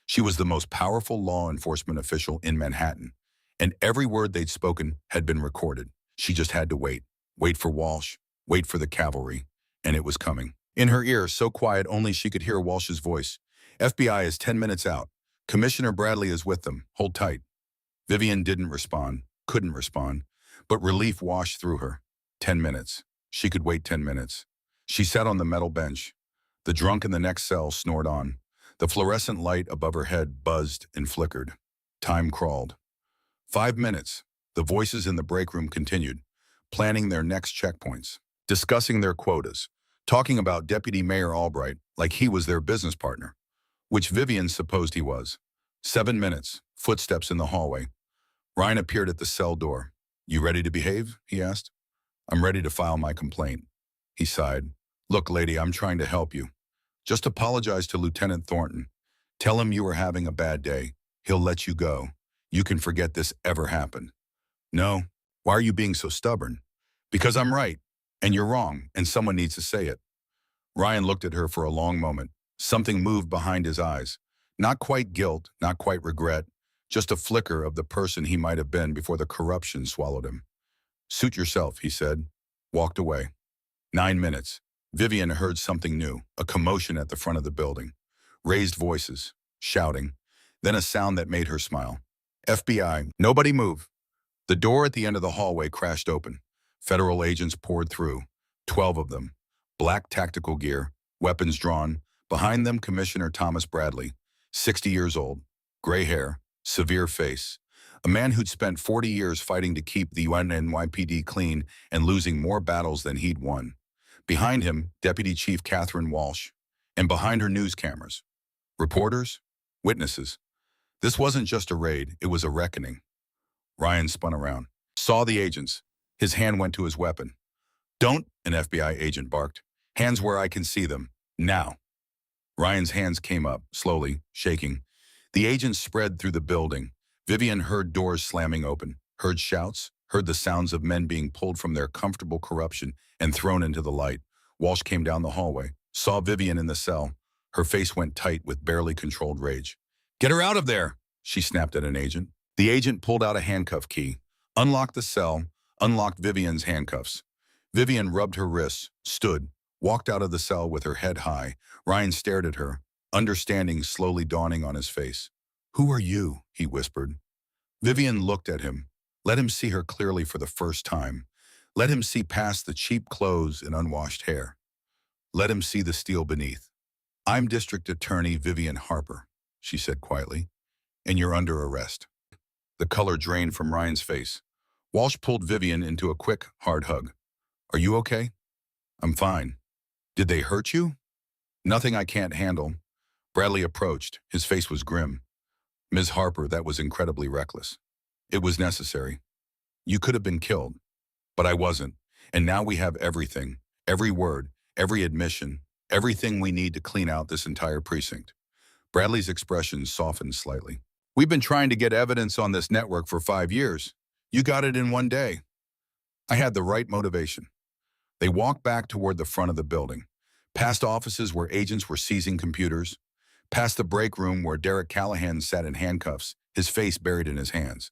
Speaker 1: She was the most powerful law enforcement official in Manhattan, and every word they'd spoken had been recorded. She just had to wait. Wait for Walsh, wait for the cavalry, and it was coming. In her ear, so quiet only she could hear Walsh's voice. "FBI is 10 minutes out. Commissioner Bradley is with them. Hold tight." Vivian didn't respond, couldn't respond, but relief washed through her. 10 minutes. She could wait 10 minutes. She sat on the metal bench. The drunk in the next cell snored on. The fluorescent light above her head buzzed and flickered. Time crawled. 5 minutes. The voices in the break room continued, planning their next checkpoints, discussing their quotas, talking about Deputy Mayor Albright like he was their business partner, which Vivian supposed he was. 7 minutes. Footsteps in the hallway. Ryan appeared at the cell door. "You ready to behave?" he asked. "I'm ready to file my complaint." He sighed. "Look, lady, I'm trying to help you. Just apologize to Lieutenant Thornton. Tell him you were having a bad day. He'll let you go. You can forget this ever happened." "No. Why are you being so stubborn?" "Because I'm right, and you're wrong, and someone needs to say it." Ryan looked at her for a long moment. Something moved behind his eyes. Not quite guilt, not quite regret, just a flicker of the person he might have been before the corruption swallowed him. "Suit yourself," he said. Walked away. 9 minutes. Vivian heard something new, a commotion at the front of the building. Raised voices, shouting, then a sound that made her smile. "FBI, nobody move." The door at the end of the hallway crashed open. Federal agents poured through, 12 of them. Black tactical gear, weapons drawn. Behind them, Commissioner Thomas Bradley, 60 years old, gray hair, severe face. A man who'd spent 40 years fighting to keep the NYPD clean and losing more battles than he'd won. Behind him, Deputy Chief Catherine Walsh. And behind her, news cameras. Reporters, witnesses. This wasn't just a raid, it was a reckoning. Ryan spun around, saw the agents. His hand went to his weapon. "Don't," an FBI agent barked. "Hands where I can see them. Now." Ryan's hands came up, slowly, shaking. The agents spread through the building. Vivian heard doors slamming open, heard shouts, heard the sounds of men being pulled from their comfortable corruption and thrown into the light. Walsh came down the hallway, saw Vivian in the cell. Her face went tight with barely controlled rage. "Get her out of there," she snapped at an agent. The agent pulled out a handcuff key, unlocked the cell, unlocked Vivian's handcuffs. Vivian rubbed her wrists, stood, walked out of the cell with her head high. Ryan stared at her, understanding slowly dawning on his face. "Who are you?" he whispered. Vivian looked at him, let him see her clearly for the first time. Let him see past the cheap clothes and unwashed hair. Let him see the steel beneath. "I'm District Attorney Vivian Harper," she said quietly, "and you're under arrest." The color drained from Ryan's face. Walsh pulled Vivian into a quick, hard hug. "Are you okay?" "I'm fine." "Did they hurt you?" "Nothing I can't handle." Bradley approached. His face was grim. "Ms. Harper, that was incredibly reckless. It was necessary. You could have been killed, but I wasn't. And now we have everything, every word, every admission, everything we need to clean out this entire precinct." Bradley's expression softened slightly. "We've been trying to get evidence on this network for 5 years. You got it in one day." "I had the right motivation." They walked back toward the front of the building, past offices where agents were seizing computers, past the break room where Derek Callahan sat in handcuffs, his face buried in his hands,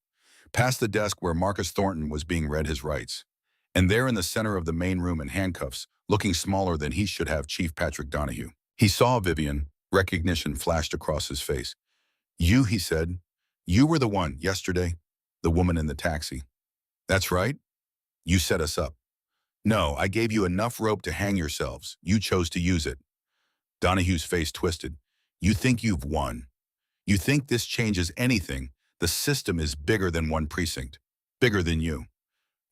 Speaker 1: past the desk where Marcus Thornton was being read his rights. And there in the center of the main room in handcuffs, looking smaller than he should have, Chief Patrick Donahue. He saw Vivian. Recognition flashed across his face. "You," he said. "You were the one, yesterday, the woman in the taxi." "That's right. You set us up." "No, I gave you enough rope to hang yourselves. You chose to use it." Donahue's face twisted. "You think you've won. You think this changes anything. The system is bigger than one precinct. Bigger than you.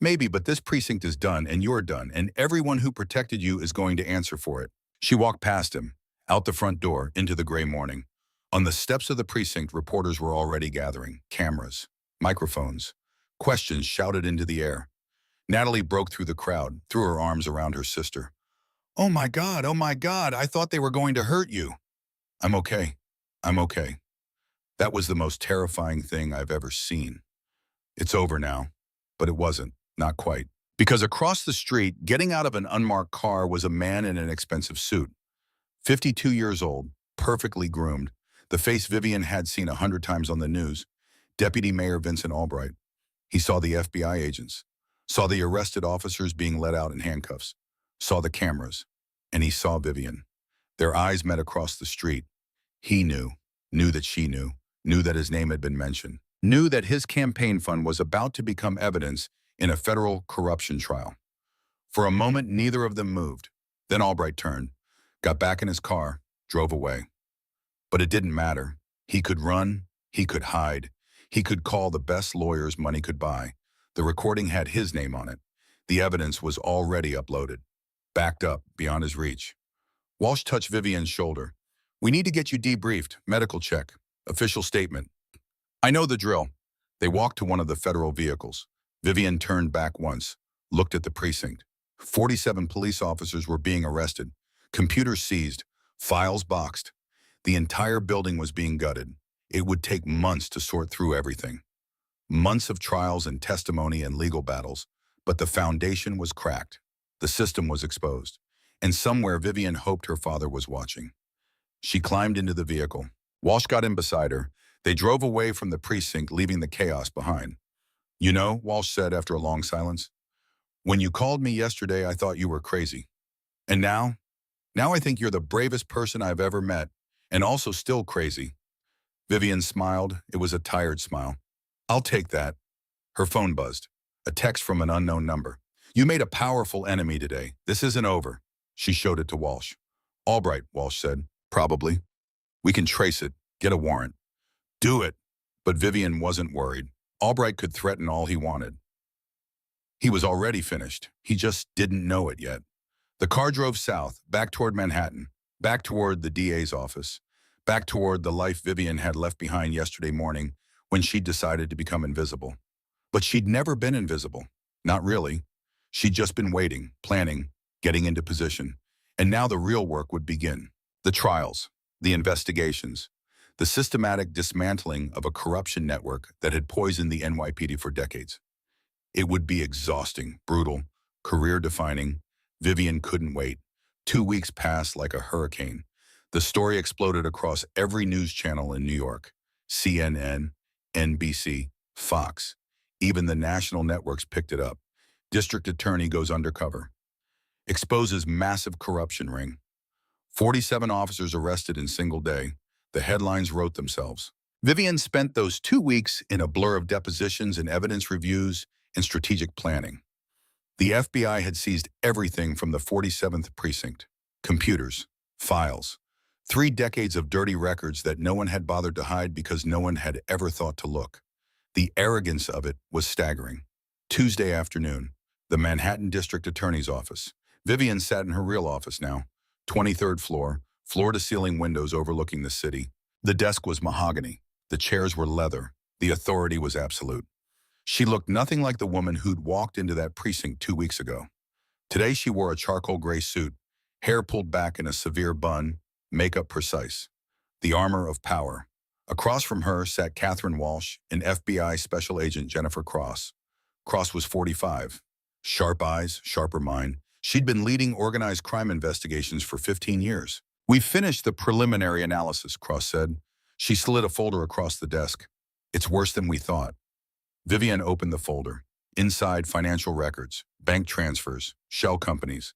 Speaker 1: Maybe, but this precinct is done, and you're done, and everyone who protected you is going to answer for it." She walked past him, out the front door, into the gray morning. On the steps of the precinct, reporters were already gathering. Cameras, microphones, questions shouted into the air. Natalie broke through the crowd, threw her arms around her sister. Oh my God, I thought they were going to hurt you." "I'm okay. I'm okay." That was the most terrifying thing I've ever seen. It's over now. But it wasn't. Not quite. Because across the street, getting out of an unmarked car, was a man in an expensive suit. 52 years old, perfectly groomed, the face Vivian had seen 100 times on the news. Deputy Mayor Vincent Albright. He saw the FBI agents, saw the arrested officers being let out in handcuffs, saw the cameras, and he saw Vivian. Their eyes met across the street. He knew that she knew that his name had been mentioned, knew that his campaign fund was about to become evidence in a federal corruption trial. For a moment, neither of them moved. Then Albright turned, got back in his car, drove away. But it didn't matter. He could run, he could hide, he could call the best lawyers money could buy. The recording had his name on it. The evidence was already uploaded, backed up, beyond his reach. Walsh touched Vivian's shoulder. "We need to get you debriefed, medical check, official statement." "I know the drill." They walked to one of the federal vehicles. Vivian turned back once, looked at the precinct. 47 police officers were being arrested, computers seized, files boxed. The entire building was being gutted. It would take months to sort through everything. Months of trials and testimony and legal battles, but the foundation was cracked. The system was exposed. And somewhere Vivian hoped her father was watching. She climbed into the vehicle. Walsh got in beside her. They drove away from the precinct, leaving the chaos behind. "You know," Walsh said after a long silence, "when you called me yesterday, I thought you were crazy. And now I think you're the bravest person I've ever met, and also still crazy." Vivian smiled. It was a tired smile. "I'll take that." Her phone buzzed. A text from an unknown number. "You made a powerful enemy today. This isn't over." She showed it to Walsh. "Albright," Walsh said. "Probably. We can trace it. Get a warrant." "Do it." But Vivian wasn't worried. Albright could threaten all he wanted. He was already finished. He just didn't know it yet. The car drove south, back toward Manhattan, back toward the DA's office, back toward the life Vivian had left behind yesterday morning when she'd decided to become invisible. But she'd never been invisible. Not really. She'd just been waiting, planning, getting into position. And now the real work would begin. The trials, the investigations, the systematic dismantling of a corruption network that had poisoned the NYPD for decades. It would be exhausting, brutal, career-defining. Vivian couldn't wait. 2 weeks passed like a hurricane. The story exploded across every news channel in New York. CNN, NBC, Fox. Even the national networks picked it up. District attorney goes undercover. Exposes massive corruption ring. 47 officers arrested in single day. The headlines wrote themselves. Vivian spent those 2 weeks in a blur of depositions and evidence reviews and strategic planning. The FBI had seized everything from the 47th precinct: computers, files, 3 decades of dirty records that no one had bothered to hide because no one had ever thought to look. The arrogance of it was staggering. Tuesday afternoon, the Manhattan District Attorney's Office. Vivian sat in her real office now, 23rd floor, floor-to-ceiling windows overlooking the city. The desk was mahogany. The chairs were leather. The authority was absolute. She looked nothing like the woman who'd walked into that precinct 2 weeks ago. Today she wore a charcoal gray suit, hair pulled back in a severe bun, makeup precise. The armor of power. Across from her sat Catherine Walsh and FBI Special Agent Jennifer Cross. Cross was 45. Sharp eyes, sharper mind. She'd been leading organized crime investigations for 15 years. "We finished the preliminary analysis," Cross said. She slid a folder across the desk. "It's worse than we thought." Vivian opened the folder. Inside, financial records, bank transfers, shell companies.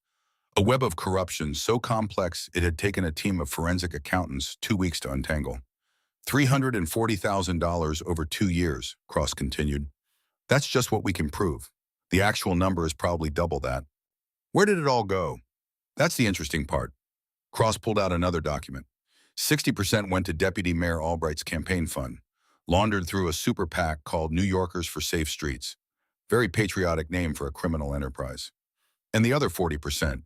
Speaker 1: A web of corruption so complex it had taken a team of forensic accountants 2 weeks to untangle. $340,000 over 2 years, Cross continued. "That's just what we can prove. The actual number is probably double that." "Where did it all go?" "That's the interesting part." Cross pulled out another document. 60% went to Deputy Mayor Albright's campaign fund, laundered through a super PAC called New Yorkers for Safe Streets. Very patriotic name for a criminal enterprise. And the other 40%,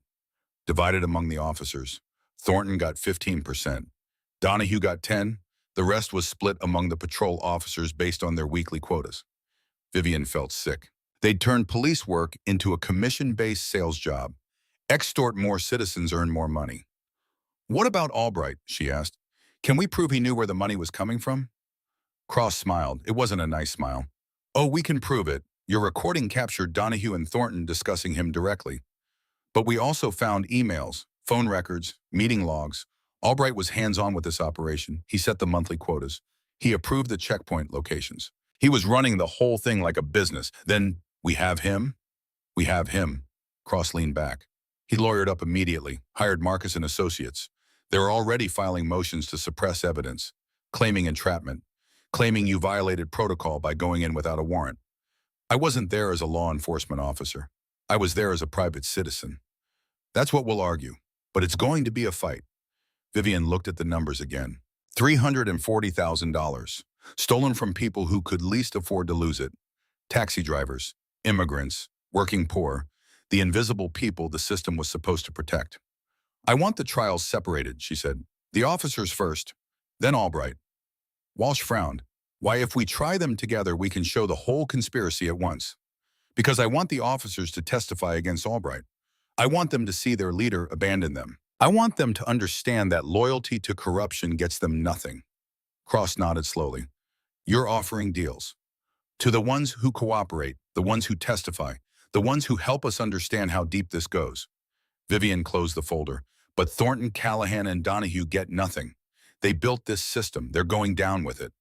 Speaker 1: divided among the officers. Thornton got 15%. Donahue got 10. The rest was split among the patrol officers based on their weekly quotas. Vivian felt sick. They'd turned police work into a commission-based sales job. Extort more citizens, earn more money. "What about Albright?" she asked. "Can we prove he knew where the money was coming from?" Cross smiled. It wasn't a nice smile. "Oh, we can prove it. Your recording captured Donahue and Thornton discussing him directly. But we also found emails, phone records, meeting logs. Albright was hands-on with this operation. He set the monthly quotas. He approved the checkpoint locations. He was running the whole thing like a business. Then, we have him?" "We have him." Cross leaned back. He lawyered up immediately, hired Marcus and Associates. They were already filing motions to suppress evidence, claiming entrapment, claiming you violated protocol by going in without a warrant. "I wasn't there as a law enforcement officer. I was there as a private citizen." "That's what we'll argue, but it's going to be a fight." Vivian looked at the numbers again. $340,000, stolen from people who could least afford to lose it. Taxi drivers, immigrants, working poor, the invisible people the system was supposed to protect. "I want the trials separated," she said. "The officers first, then Albright." Walsh frowned. "Why, if we try them together, we can show the whole conspiracy at once. Because I want the officers to testify against Albright. I want them to see their leader abandon them. I want them to understand that loyalty to corruption gets them nothing." Cross nodded slowly. "You're offering deals. To the ones who cooperate, the ones who testify, the ones who help us understand how deep this goes." Vivian closed the folder. "But Thornton, Callahan, and Donahue get nothing. They built this system. They're going down with it."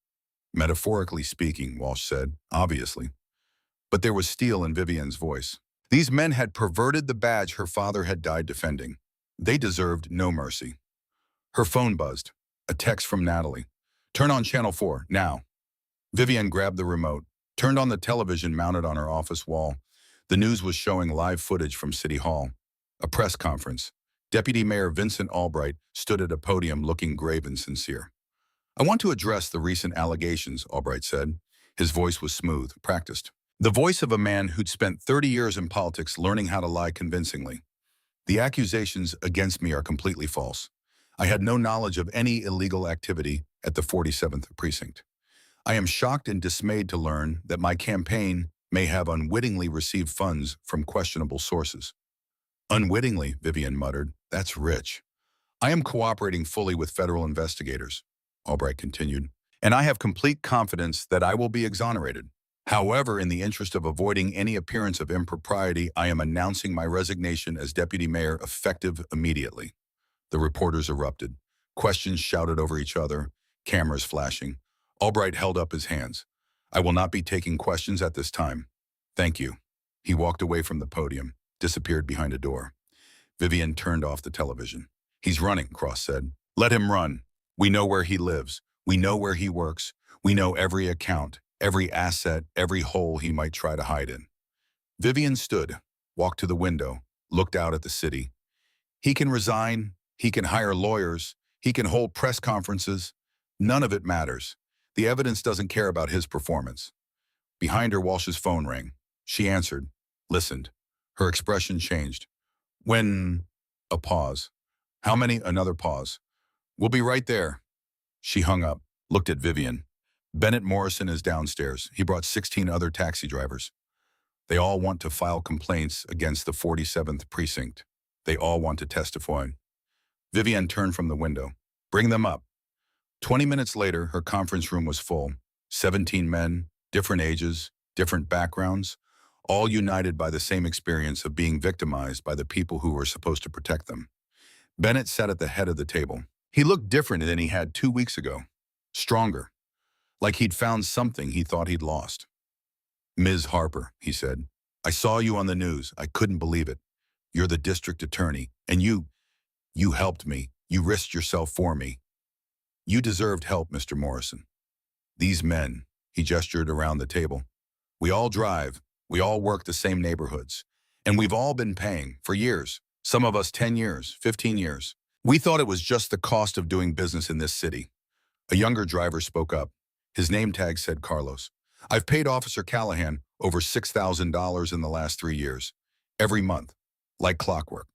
Speaker 1: "Metaphorically speaking," Walsh said, "obviously." But there was steel in Vivian's voice. These men had perverted the badge her father had died defending. They deserved no mercy. Her phone buzzed. A text from Natalie. "Turn on Channel 4, now." Vivian grabbed the remote, turned on the television mounted on her office wall. The news was showing live footage from City Hall. A press conference. Deputy Mayor Vincent Albright stood at a podium looking grave and sincere. "I want to address the recent allegations," Albright said. His voice was smooth, practiced. The voice of a man who'd spent 30 years in politics learning how to lie convincingly. "The accusations against me are completely false. I had no knowledge of any illegal activity at the 47th precinct. I am shocked and dismayed to learn that my campaign may have unwittingly received funds from questionable sources." "Unwittingly," Vivian muttered. "That's rich." "I am cooperating fully with federal investigators," Albright continued, "and I have complete confidence that I will be exonerated. However, in the interest of avoiding any appearance of impropriety, I am announcing my resignation as deputy mayor effective immediately." The reporters erupted. Questions shouted over each other, cameras flashing. Albright held up his hands. "I will not be taking questions at this time. Thank you." He walked away from the podium, disappeared behind a door. Vivian turned off the television. "He's running," Cross said. "Let him run. We know where he lives. We know where he works. We know every account, every asset, every hole he might try to hide in. Vivian stood, walked to the window, looked out at the city. He can resign, he can hire lawyers, he can hold press conferences. None of it matters. The evidence doesn't care about his performance. Behind her, Walsh's phone rang. She answered, listened. Her expression changed. When? A pause. How many? Another pause. We'll be right there. She hung up, looked at Vivian. Bennett Morrison is downstairs. He brought 16 other taxi drivers. They all want to file complaints against the 47th precinct. They all want to testify. Vivian turned from the window. Bring them up. 20 minutes later, her conference room was full. 17 men, different ages, different backgrounds, all united by the same experience of being victimized by the people who were supposed to protect them. Bennett sat at the head of the table. He looked different than he had 2 weeks ago. Stronger. Like he'd found something he thought he'd lost. Ms. Harper, he said, I saw you on the news. I couldn't believe it. You're the district attorney, and you helped me. You risked yourself for me. You deserved help, Mr. Morrison. These men, he gestured around the table. We all drive. We all work the same neighborhoods. And we've all been paying for years. Some of us 10 years, 15 years. We thought it was just the cost of doing business in this city. A younger driver spoke up. His name tag said Carlos. I've paid Officer Callahan over $6,000 in the last 3 years. Every month. Like clockwork.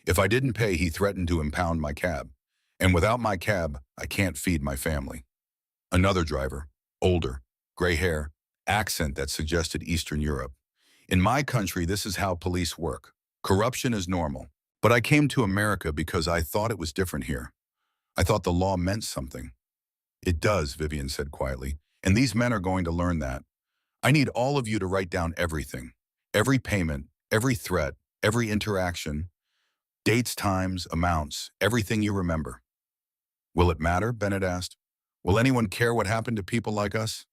Speaker 1: If I didn't pay, he threatened to impound my cab. And without my cab, I can't feed my family. Another driver. Older. Gray hair. Accent that suggested Eastern Europe. In my country, this is how police work. Corruption is normal. But I came to America because I thought it was different here. I thought the law meant something. It does, Vivian said quietly. And these men are going to learn that. I need all of you to write down everything. Every payment, every threat, every interaction. Dates, times, amounts, everything you remember. Will it matter? Bennett asked. Will anyone care what happened to people like us?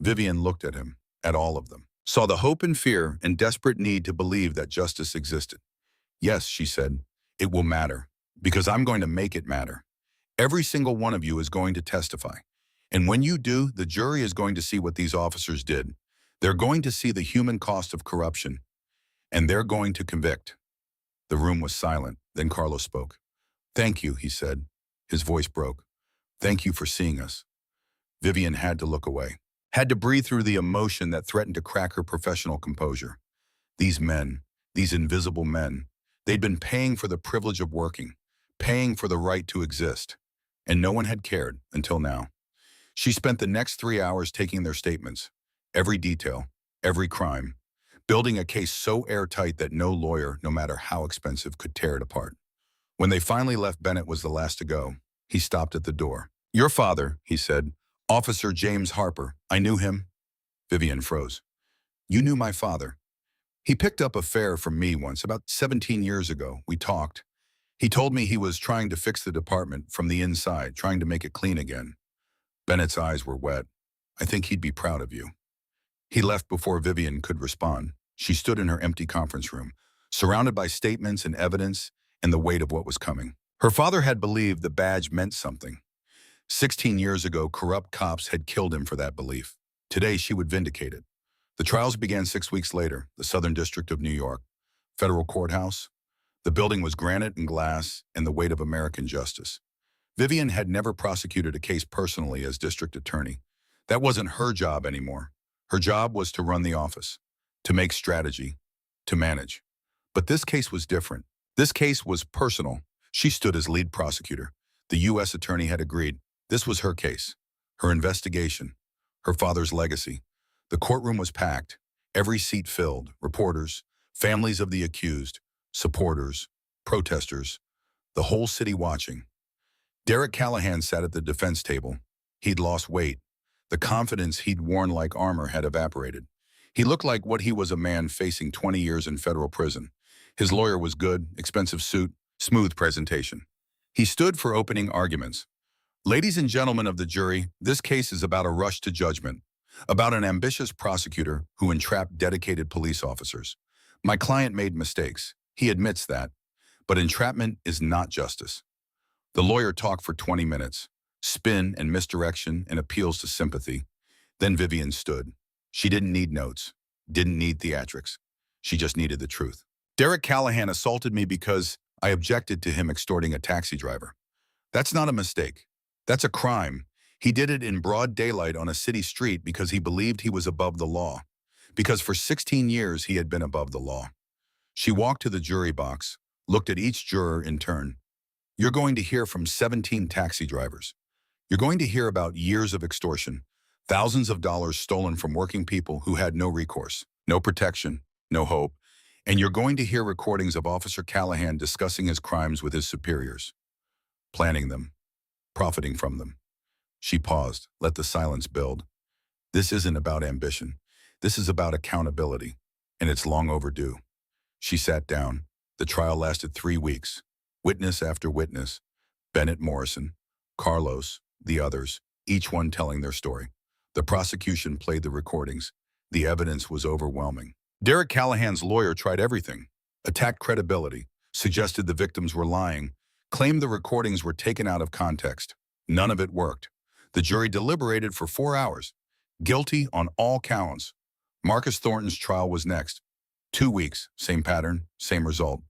Speaker 1: Vivian looked at him, at all of them, saw the hope and fear and desperate need to believe that justice existed. Yes, she said, it will matter, because I'm going to make it matter. Every single one of you is going to testify. And when you do, the jury is going to see what these officers did. They're going to see the human cost of corruption, and they're going to convict. The room was silent. Then Carlos spoke. Thank you, he said. His voice broke. Thank you for seeing us. Vivian had to look away, had to breathe through the emotion that threatened to crack her professional composure. These men, these invisible men, they'd been paying for the privilege of working, paying for the right to exist, and no one had cared until now. She spent the next 3 hours taking their statements, every detail, every crime, building a case so airtight that no lawyer, no matter how expensive, could tear it apart. When they finally left, Bennett was the last to go. He stopped at the door. Your father, he said, Officer James Harper. I knew him. Vivian froze. You knew my father. He picked up a fare from me once, about 17 years ago. We talked. He told me he was trying to fix the department from the inside, trying to make it clean again. Bennett's eyes were wet. I think he'd be proud of you. He left before Vivian could respond. She stood in her empty conference room, surrounded by statements and evidence and the weight of what was coming. Her father had believed the badge meant something. 16 years ago, corrupt cops had killed him for that belief. Today, she would vindicate it. The trials began 6 weeks later, the Southern District of New York. Federal courthouse. The building was granite and glass and the weight of American justice. Vivian had never prosecuted a case personally as district attorney. That wasn't her job anymore. Her job was to run the office, to make strategy, to manage. But this case was different. This case was personal. She stood as lead prosecutor. The U.S. attorney had agreed. This was her case, her investigation, her father's legacy. The courtroom was packed, every seat filled, reporters, families of the accused, supporters, protesters, the whole city watching. Derek Callahan sat at the defense table. He'd lost weight. The confidence he'd worn like armor had evaporated. He looked like what he was, a man facing 20 years in federal prison. His lawyer was good, expensive suit, smooth presentation. He stood for opening arguments. Ladies and gentlemen of the jury, this case is about a rush to judgment, about an ambitious prosecutor who entrapped dedicated police officers. My client made mistakes. He admits that. But entrapment is not justice. The lawyer talked for 20 minutes. spin and misdirection and appeals to sympathy. Then Vivian stood. She didn't need notes, didn't need theatrics. She just needed the truth. Derek Callahan assaulted me because I objected to him extorting a taxi driver. That's not a mistake. That's a crime. He did it in broad daylight on a city street because he believed he was above the law. Because for 16 years he had been above the law. She walked to the jury box, looked at each juror in turn. You're going to hear from 17 taxi drivers. You're going to hear about years of extortion, thousands of dollars stolen from working people who had no recourse, no protection, no hope, and you're going to hear recordings of Officer Callahan discussing his crimes with his superiors, planning them, profiting from them. She paused, let the silence build. This isn't about ambition. This is about accountability, and it's long overdue. She sat down. The trial lasted 3 weeks. Witness after witness, Bennett Morrison, Carlos, the others, each one telling their story. The prosecution played the recordings. The evidence was overwhelming. Derek Callahan's lawyer tried everything. Attacked credibility, suggested the victims were lying, claimed the recordings were taken out of context. None of it worked. The jury deliberated for 4 hours. Guilty on all counts. Marcus Thornton's trial was next. 2 weeks, same pattern, same result.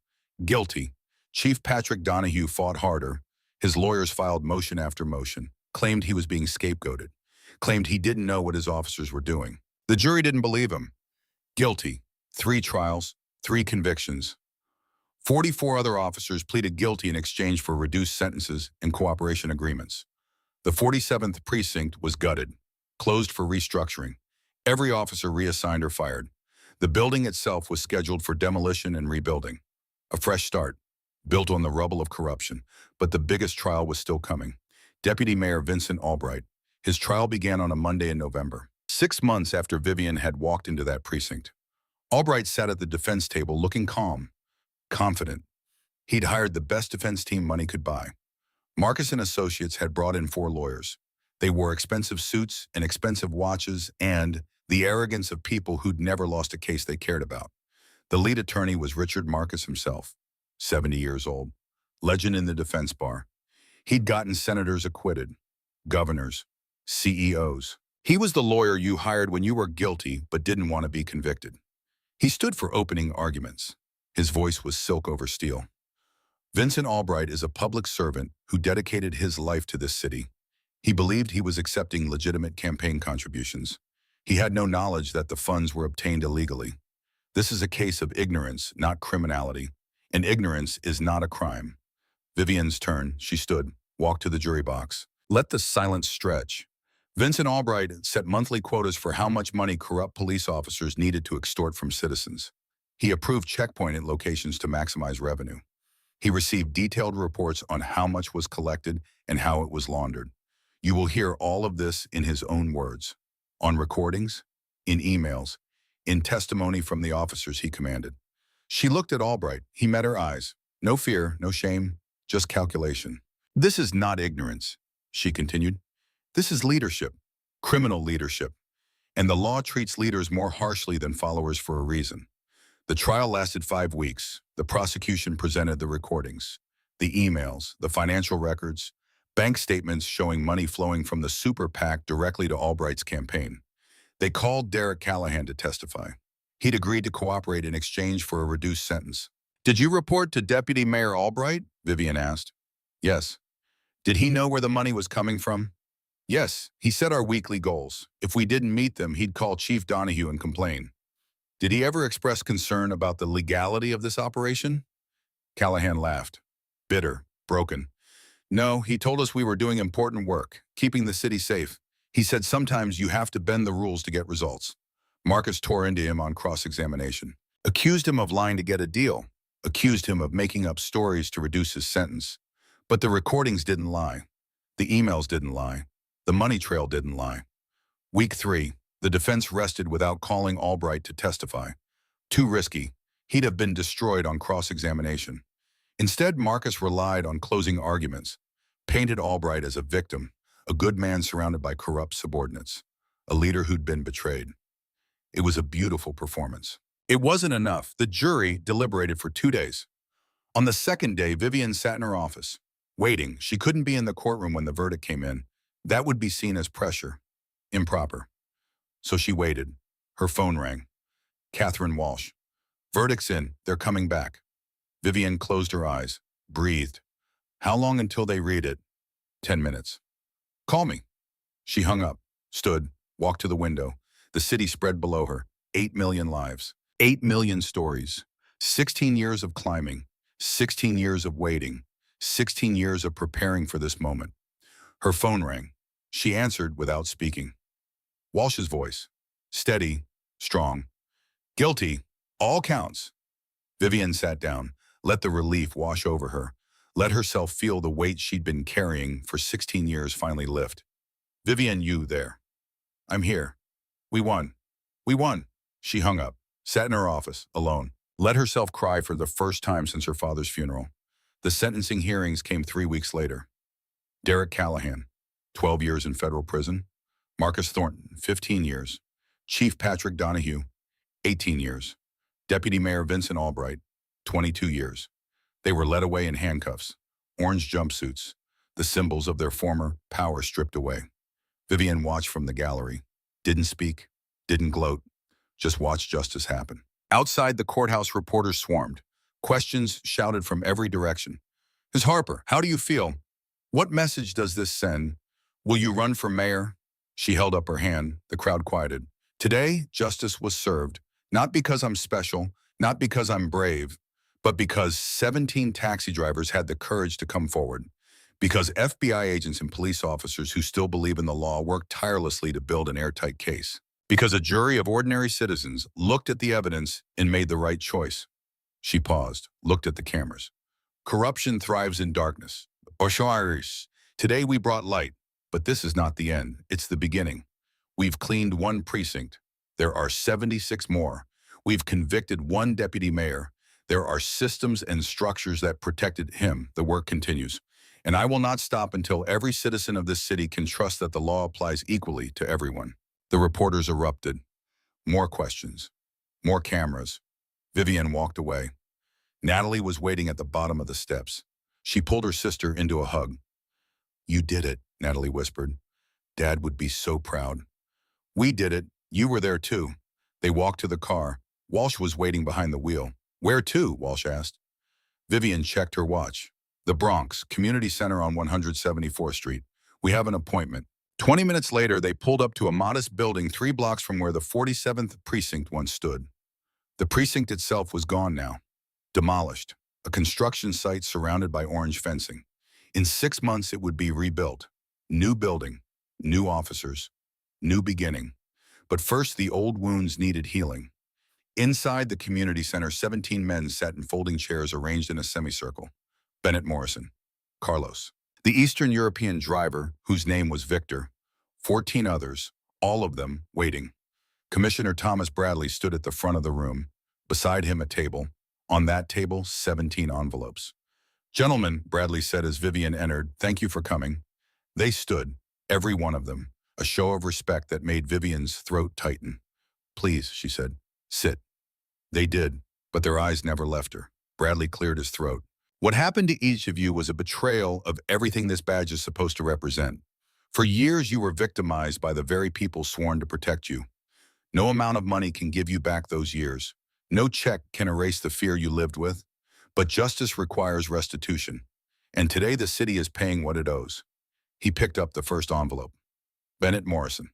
Speaker 1: Guilty. Chief Patrick Donahue fought harder. His lawyers filed motion after motion, claimed he was being scapegoated, claimed he didn't know what his officers were doing. The jury didn't believe him. Guilty. 3 trials, 3 convictions. 44 other officers pleaded guilty in exchange for reduced sentences and cooperation agreements. The 47th precinct was gutted, closed for restructuring. Every officer reassigned or fired. The building itself was scheduled for demolition and rebuilding. A fresh start, built on the rubble of corruption. But the biggest trial was still coming. Deputy Mayor Vincent Albright. His trial began on a Monday in November, 6 months after Vivian had walked into that precinct. Albright sat at the defense table looking calm, confident. He'd hired the best defense team money could buy. Marcus and Associates had brought in 4 lawyers. They wore expensive suits and expensive watches and the arrogance of people who'd never lost a case they cared about. The lead attorney was Richard Marcus himself, 70 years old, legend in the defense bar. He'd gotten senators acquitted, governors, CEOs. He was the lawyer you hired when you were guilty but didn't want to be convicted. He stood for opening arguments. His voice was silk over steel. Vincent Albright is a public servant who dedicated his life to this city. He believed he was accepting legitimate campaign contributions. He had no knowledge that the funds were obtained illegally. This is a case of ignorance, not criminality, and ignorance is not a crime. Vivian's turn. She stood, walked to the jury box. Let the silence stretch. Vincent Albright set monthly quotas for how much money corrupt police officers needed to extort from citizens. He approved checkpoint locations to maximize revenue. He received detailed reports on how much was collected and how it was laundered. You will hear all of this in his own words, on recordings, in emails, in testimony from the officers he commanded. She looked at Albright. He met her eyes. No fear, no shame, just calculation. This is not ignorance, she continued. This is leadership, criminal leadership. And the law treats leaders more harshly than followers for a reason. The trial lasted 5 weeks. The prosecution presented the recordings, the emails, the financial records, bank statements showing money flowing from the super PAC directly to Albright's campaign. They called Derek Callahan to testify. He'd agreed to cooperate in exchange for a reduced sentence. Did you report to Deputy Mayor Albright? Vivian asked. Yes. Did he know where the money was coming from? Yes. He set our weekly goals. If we didn't meet them, he'd call Chief Donahue and complain. Did he ever express concern about the legality of this operation? Callahan laughed. Bitter, broken. No, he told us we were doing important work, keeping the city safe. He said sometimes you have to bend the rules to get results. Marcus tore into him on cross-examination. Accused him of lying to get a deal. Accused him of making up stories to reduce his sentence. But the recordings didn't lie. The emails didn't lie. The money trail didn't lie. Week 3, the defense rested without calling Albright to testify. Too risky. He'd have been destroyed on cross-examination. Instead, Marcus relied on closing arguments, painted Albright as a victim, a good man surrounded by corrupt subordinates, a leader who'd been betrayed. It was a beautiful performance. It wasn't enough. The jury deliberated for 2 days. On the second day, Vivian sat in her office. Waiting. She couldn't be in the courtroom when the verdict came in. That would be seen as pressure. Improper. So she waited. Her phone rang. Catherine Walsh. Verdict's in. They're coming back. Vivian closed her eyes, breathed. How long until they read it? 10 minutes. Call me. She hung up, stood, walked to the window. The city spread below her. 8 million lives. 8 million stories. 16 years of climbing. 16 years of waiting. 16 years of preparing for this moment. Her phone rang. She answered without speaking. Walsh's voice. Steady, strong. Guilty. All counts. Vivian sat down, let the relief wash over her, let herself feel the weight she'd been carrying for 16 years finally lift. Vivian, you there. I'm here. We won. We won. She hung up, sat in her office, alone, let herself cry for the first time since her father's funeral. The sentencing hearings came 3 weeks later. Derek Callahan, 12 years in federal prison. Marcus Thornton, 15 years. Chief Patrick Donahue, 18 years. Deputy Mayor Vincent Albright, 22 years. They were led away in handcuffs, orange jumpsuits, the symbols of their former power stripped away. Vivian watched from the gallery, didn't speak, didn't gloat, just watched justice happen. Outside the courthouse, reporters swarmed. Questions shouted from every direction. Ms. Harper, how do you feel? What message does this send? Will you run for mayor? She held up her hand. The crowd quieted. Today, justice was served, not because I'm special, not because I'm brave, but because 17 taxi drivers had the courage to come forward. Because FBI agents and police officers who still believe in the law worked tirelessly to build an airtight case. Because a jury of ordinary citizens looked at the evidence and made the right choice. She paused, looked at the cameras. Corruption thrives in darkness. Osharis. Today we brought light, but this is not the end. It's the beginning. We've cleaned one precinct. There are 76 more. We've convicted one deputy mayor. There are systems and structures that protected him. The work continues. And I will not stop until every citizen of this city can trust that the law applies equally to everyone. The reporters erupted. More questions. More cameras. Vivian walked away. Natalie was waiting at the bottom of the steps. She pulled her sister into a hug. You did it, Natalie whispered. Dad would be so proud. We did it. You were there too. They walked to the car. Walsh was waiting behind the wheel. Where to? Walsh asked. Vivian checked her watch. The Bronx, Community Center on 174th Street. We have an appointment. 20 minutes later, they pulled up to a modest building 3 blocks from where the 47th precinct once stood. The precinct itself was gone now. Demolished. A construction site surrounded by orange fencing. In 6 months, it would be rebuilt. New building, new officers, new beginning. But first, the old wounds needed healing. Inside the community center, 17 men sat in folding chairs arranged in a semicircle. Bennett Morrison, Carlos, the Eastern European driver, whose name was Victor, 14 others, all of them waiting. Commissioner Thomas Bradley stood at the front of the room. Beside him, a table. On that table, 17 envelopes. Gentlemen, Bradley said as Vivian entered, thank you for coming. They stood, every one of them, a show of respect that made Vivian's throat tighten. Please, she said, sit. They did, but their eyes never left her. Bradley cleared his throat. What happened to each of you was a betrayal of everything this badge is supposed to represent. For years, you were victimized by the very people sworn to protect you. No amount of money can give you back those years. No check can erase the fear you lived with. But justice requires restitution. And today, the city is paying what it owes. He picked up the first envelope. Bennett Morrison.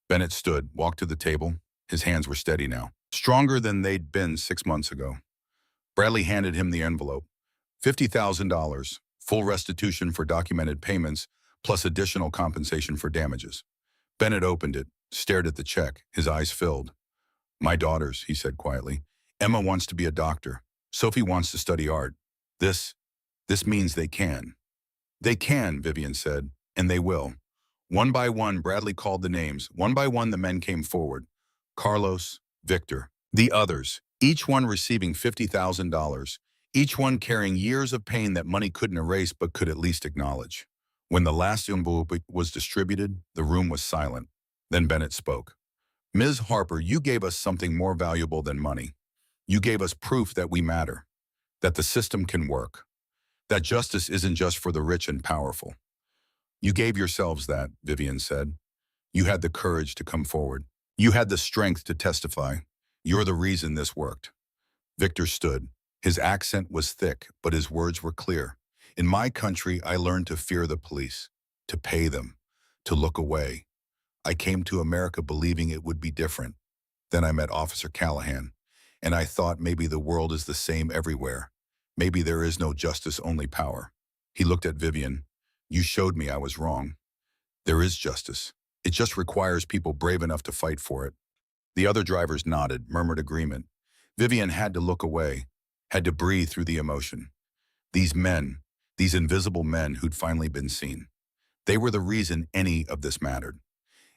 Speaker 1: Bennett stood, walked to the table. His hands were steady now, stronger than they'd been 6 months ago. Bradley handed him the envelope. $50,000, full restitution for documented payments, plus additional compensation for damages. Bennett opened it, stared at the check, his eyes filled. My daughters, he said quietly. Emma wants to be a doctor. Sophie wants to study art. This means they can. They can, Vivian said, and they will. One by one, Bradley called the names. One by one, the men came forward. Carlos, Victor, the others, each one receiving $50,000, each one carrying years of pain that money couldn't erase but could at least acknowledge. When the last envelope was distributed, the room was silent. Then Bennett spoke. Ms. Harper, you gave us something more valuable than money. You gave us proof that we matter, that the system can work, That justice isn't just for the rich and powerful. You gave yourselves that, Vivian said. You had the courage to come forward. You had the strength to testify. You're the reason this worked. Victor stood. His accent was thick, but his words were clear. In my country, I learned to fear the police, to pay them, to look away. I came to America believing it would be different. Then I met Officer Callahan, and I thought maybe the world is the same everywhere. Maybe there is no justice, only power. He looked at Vivian. You showed me I was wrong. There is justice. It just requires people brave enough to fight for it. The other drivers nodded, murmured agreement. Vivian had to look away, had to breathe through the emotion. These men, these invisible men who'd finally been seen. They were the reason any of this mattered.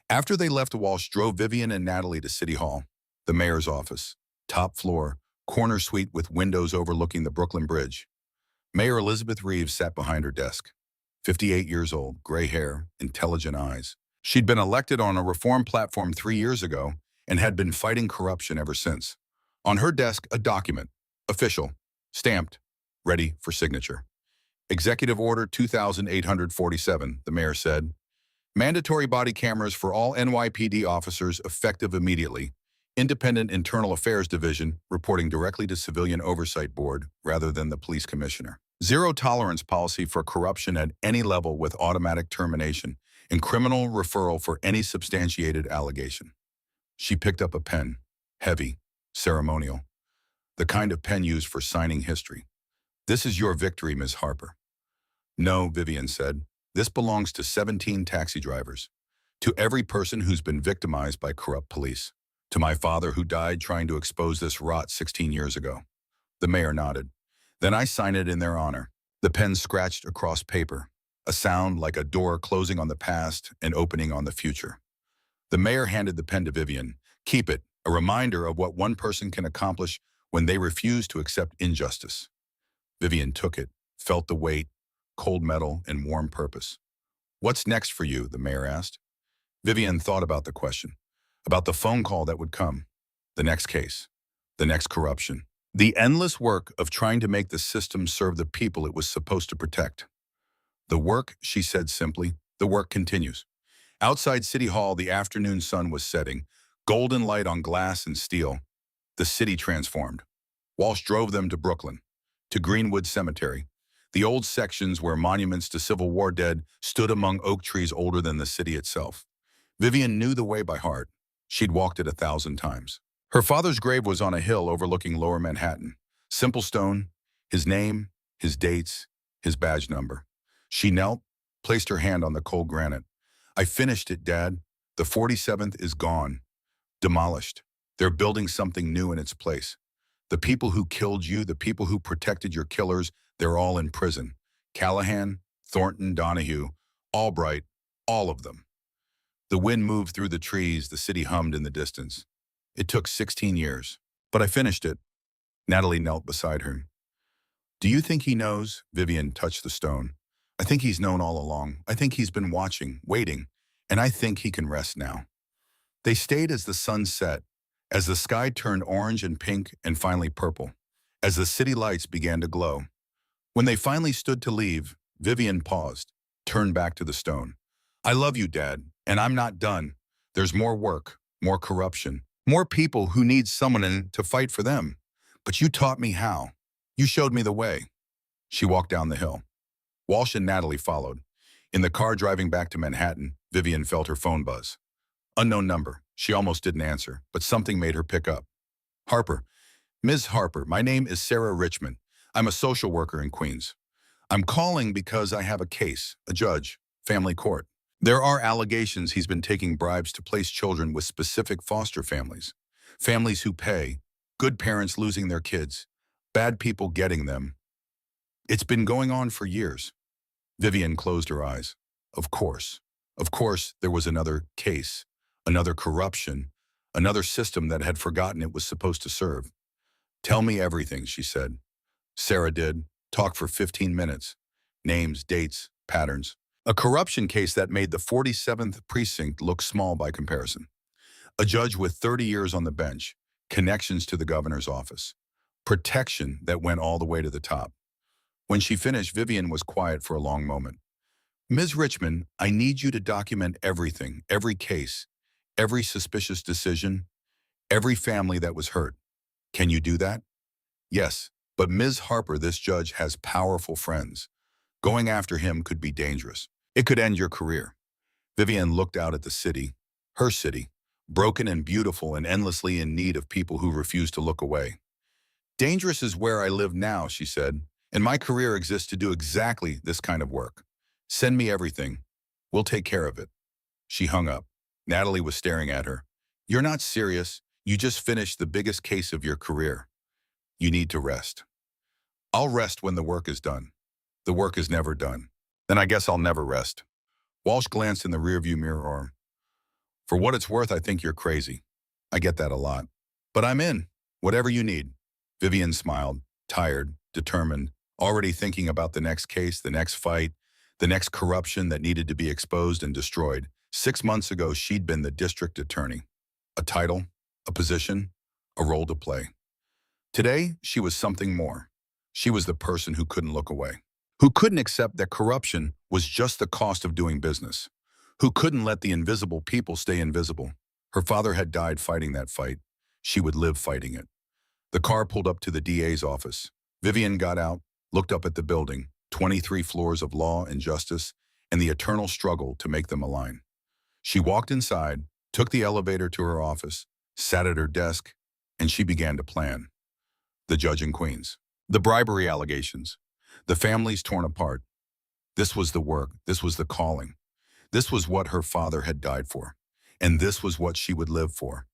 Speaker 1: After they left, Walsh drove Vivian and Natalie to City Hall, the mayor's office, top floor, corner suite with windows overlooking the Brooklyn Bridge. Mayor Elizabeth Reeves sat behind her desk. 58 years old, gray hair, intelligent eyes. She'd been elected on a reform platform 3 years ago and had been fighting corruption ever since. On her desk, a document, official, stamped, ready for signature. Executive Order 2847, the mayor said. Mandatory body cameras for all NYPD officers effective immediately. Independent Internal Affairs Division reporting directly to Civilian Oversight Board rather than the police commissioner. Zero tolerance policy for corruption at any level with automatic termination and criminal referral for any substantiated allegation. She picked up a pen, heavy, ceremonial, the kind of pen used for signing history. This is your victory, Ms. Harper. No, Vivian said. This belongs to 17 taxi drivers, to every person who's been victimized by corrupt police, to my father who died trying to expose this rot 16 years ago. The mayor nodded. Then I sign it in their honor. The pen scratched across paper, a sound like a door closing on the past and opening on the future. The mayor handed the pen to Vivian. Keep it, a reminder of what one person can accomplish when they refuse to accept injustice. Vivian took it, felt the weight, cold metal, and warm purpose. What's next for you? The mayor asked. Vivian thought about the question, about the phone call that would come, the next case, the next corruption, the endless work of trying to make the system serve the people it was supposed to protect. The work, she said simply, the work continues. Outside City Hall, the afternoon sun was setting, golden light on glass and steel. The city transformed. Walsh drove them to Brooklyn, to Greenwood Cemetery, the old sections where monuments to Civil War dead stood among oak trees older than the city itself. Vivian knew the way by heart. She'd walked it 1,000 times. Her father's grave was on a hill overlooking Lower Manhattan. Simple stone, his name, his dates, his badge number. She knelt, placed her hand on the cold granite. I finished it, Dad. The 47th is gone. Demolished. They're building something new in its place. The people who killed you, the people who protected your killers, they're all in prison. Callahan, Thornton, Donahue, Albright, all of them. The wind moved through the trees, the city hummed in the distance. It took 16 years, but I finished it. Natalie knelt beside her. Do you think he knows? Vivian touched the stone. I think he's known all along. I think he's been watching, waiting, and I think he can rest now. They stayed as the sun set, as the sky turned orange and pink and finally purple, as the city lights began to glow. When they finally stood to leave, Vivian paused, turned back to the stone. I love you, Dad, and I'm not done. There's more work, more corruption, more people who need someone in to fight for them. But you taught me how. You showed me the way. She walked down the hill. Walsh and Natalie followed. In the car driving back to Manhattan, Vivian felt her phone buzz. Unknown number. She almost didn't answer, but something made her pick up. Harper. Ms. Harper, my name is Sarah Richmond. I'm a social worker in Queens. I'm calling because I have a case, a judge, family court. There are allegations he's been taking bribes to place children with specific foster families. Families who pay, good parents losing their kids, bad people getting them. It's been going on for years. Vivian closed her eyes. Of course. Of course, there was another case, another corruption, another system that had forgotten it was supposed to serve. Tell me everything, she said. Sarah did. Talked for 15 minutes. Names, dates, patterns. A corruption case that made the 47th precinct look small by comparison. A judge with 30 years on the bench, connections to the governor's office, protection that went all the way to the top. When she finished, Vivian was quiet for a long moment. Ms. Richmond, I need you to document everything, every case, every suspicious decision, every family that was hurt. Can you do that? Yes, but Ms. Harper, this judge has powerful friends. Going after him could be dangerous. It could end your career. Vivian looked out at the city, her city, broken and beautiful and endlessly in need of people who refuse to look away. Dangerous is where I live now, she said, and my career exists to do exactly this kind of work. Send me everything. We'll take care of it. She hung up. Natalie was staring at her. You're not serious. You just finished the biggest case of your career. You need to rest. I'll rest when the work is done. The work is never done. Then I guess I'll never rest. Walsh glanced in the rearview mirror. For what it's worth, I think you're crazy. I get that a lot. But I'm in. Whatever you need. Vivian smiled, tired, determined, already thinking about the next case, the next fight, the next corruption that needed to be exposed and destroyed. 6 months ago, she'd been the district attorney. A title, a position, a role to play. Today, she was something more. She was the person who couldn't look away, who couldn't accept that corruption was just the cost of doing business, who couldn't let the invisible people stay invisible. Her father had died fighting that fight. She would live fighting it. The car pulled up to the DA's office. Vivian got out, looked up at the building, 23 floors of law and justice, and the eternal struggle to make them align. She walked inside, took the elevator to her office, sat at her desk, and she began to plan. The judge in Queens. The bribery allegations. The families torn apart. This was the work. This was the calling. This was what her father had died for. And this was what she would live for.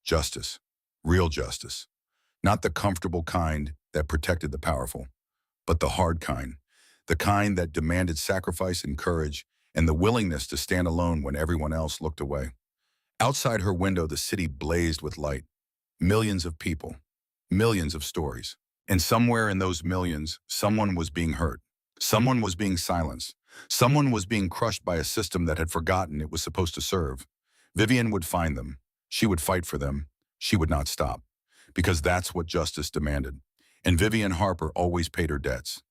Speaker 1: Justice. Real justice. Not the comfortable kind that protected the powerful, but the hard kind. The kind that demanded sacrifice and courage and the willingness to stand alone when everyone else looked away. Outside her window, the city blazed with light. Millions of people. Millions of stories. And somewhere in those millions, someone was being hurt. Someone was being silenced. Someone was being crushed by a system that had forgotten it was supposed to serve. Vivian would find them. She would fight for them. She would not stop. Because that's what justice demanded. And Vivian Harper always paid her debts.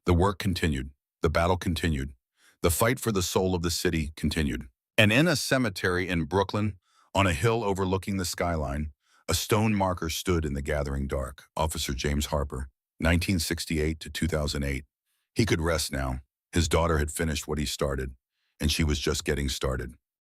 Speaker 1: The work continued. The battle continued. The fight for the soul of the city continued. And in a cemetery in Brooklyn, on a hill overlooking the skyline, a stone marker stood in the gathering dark. Officer James Harper, 1968 to 2008. He could rest now. His daughter had finished what he started, and she was just getting started.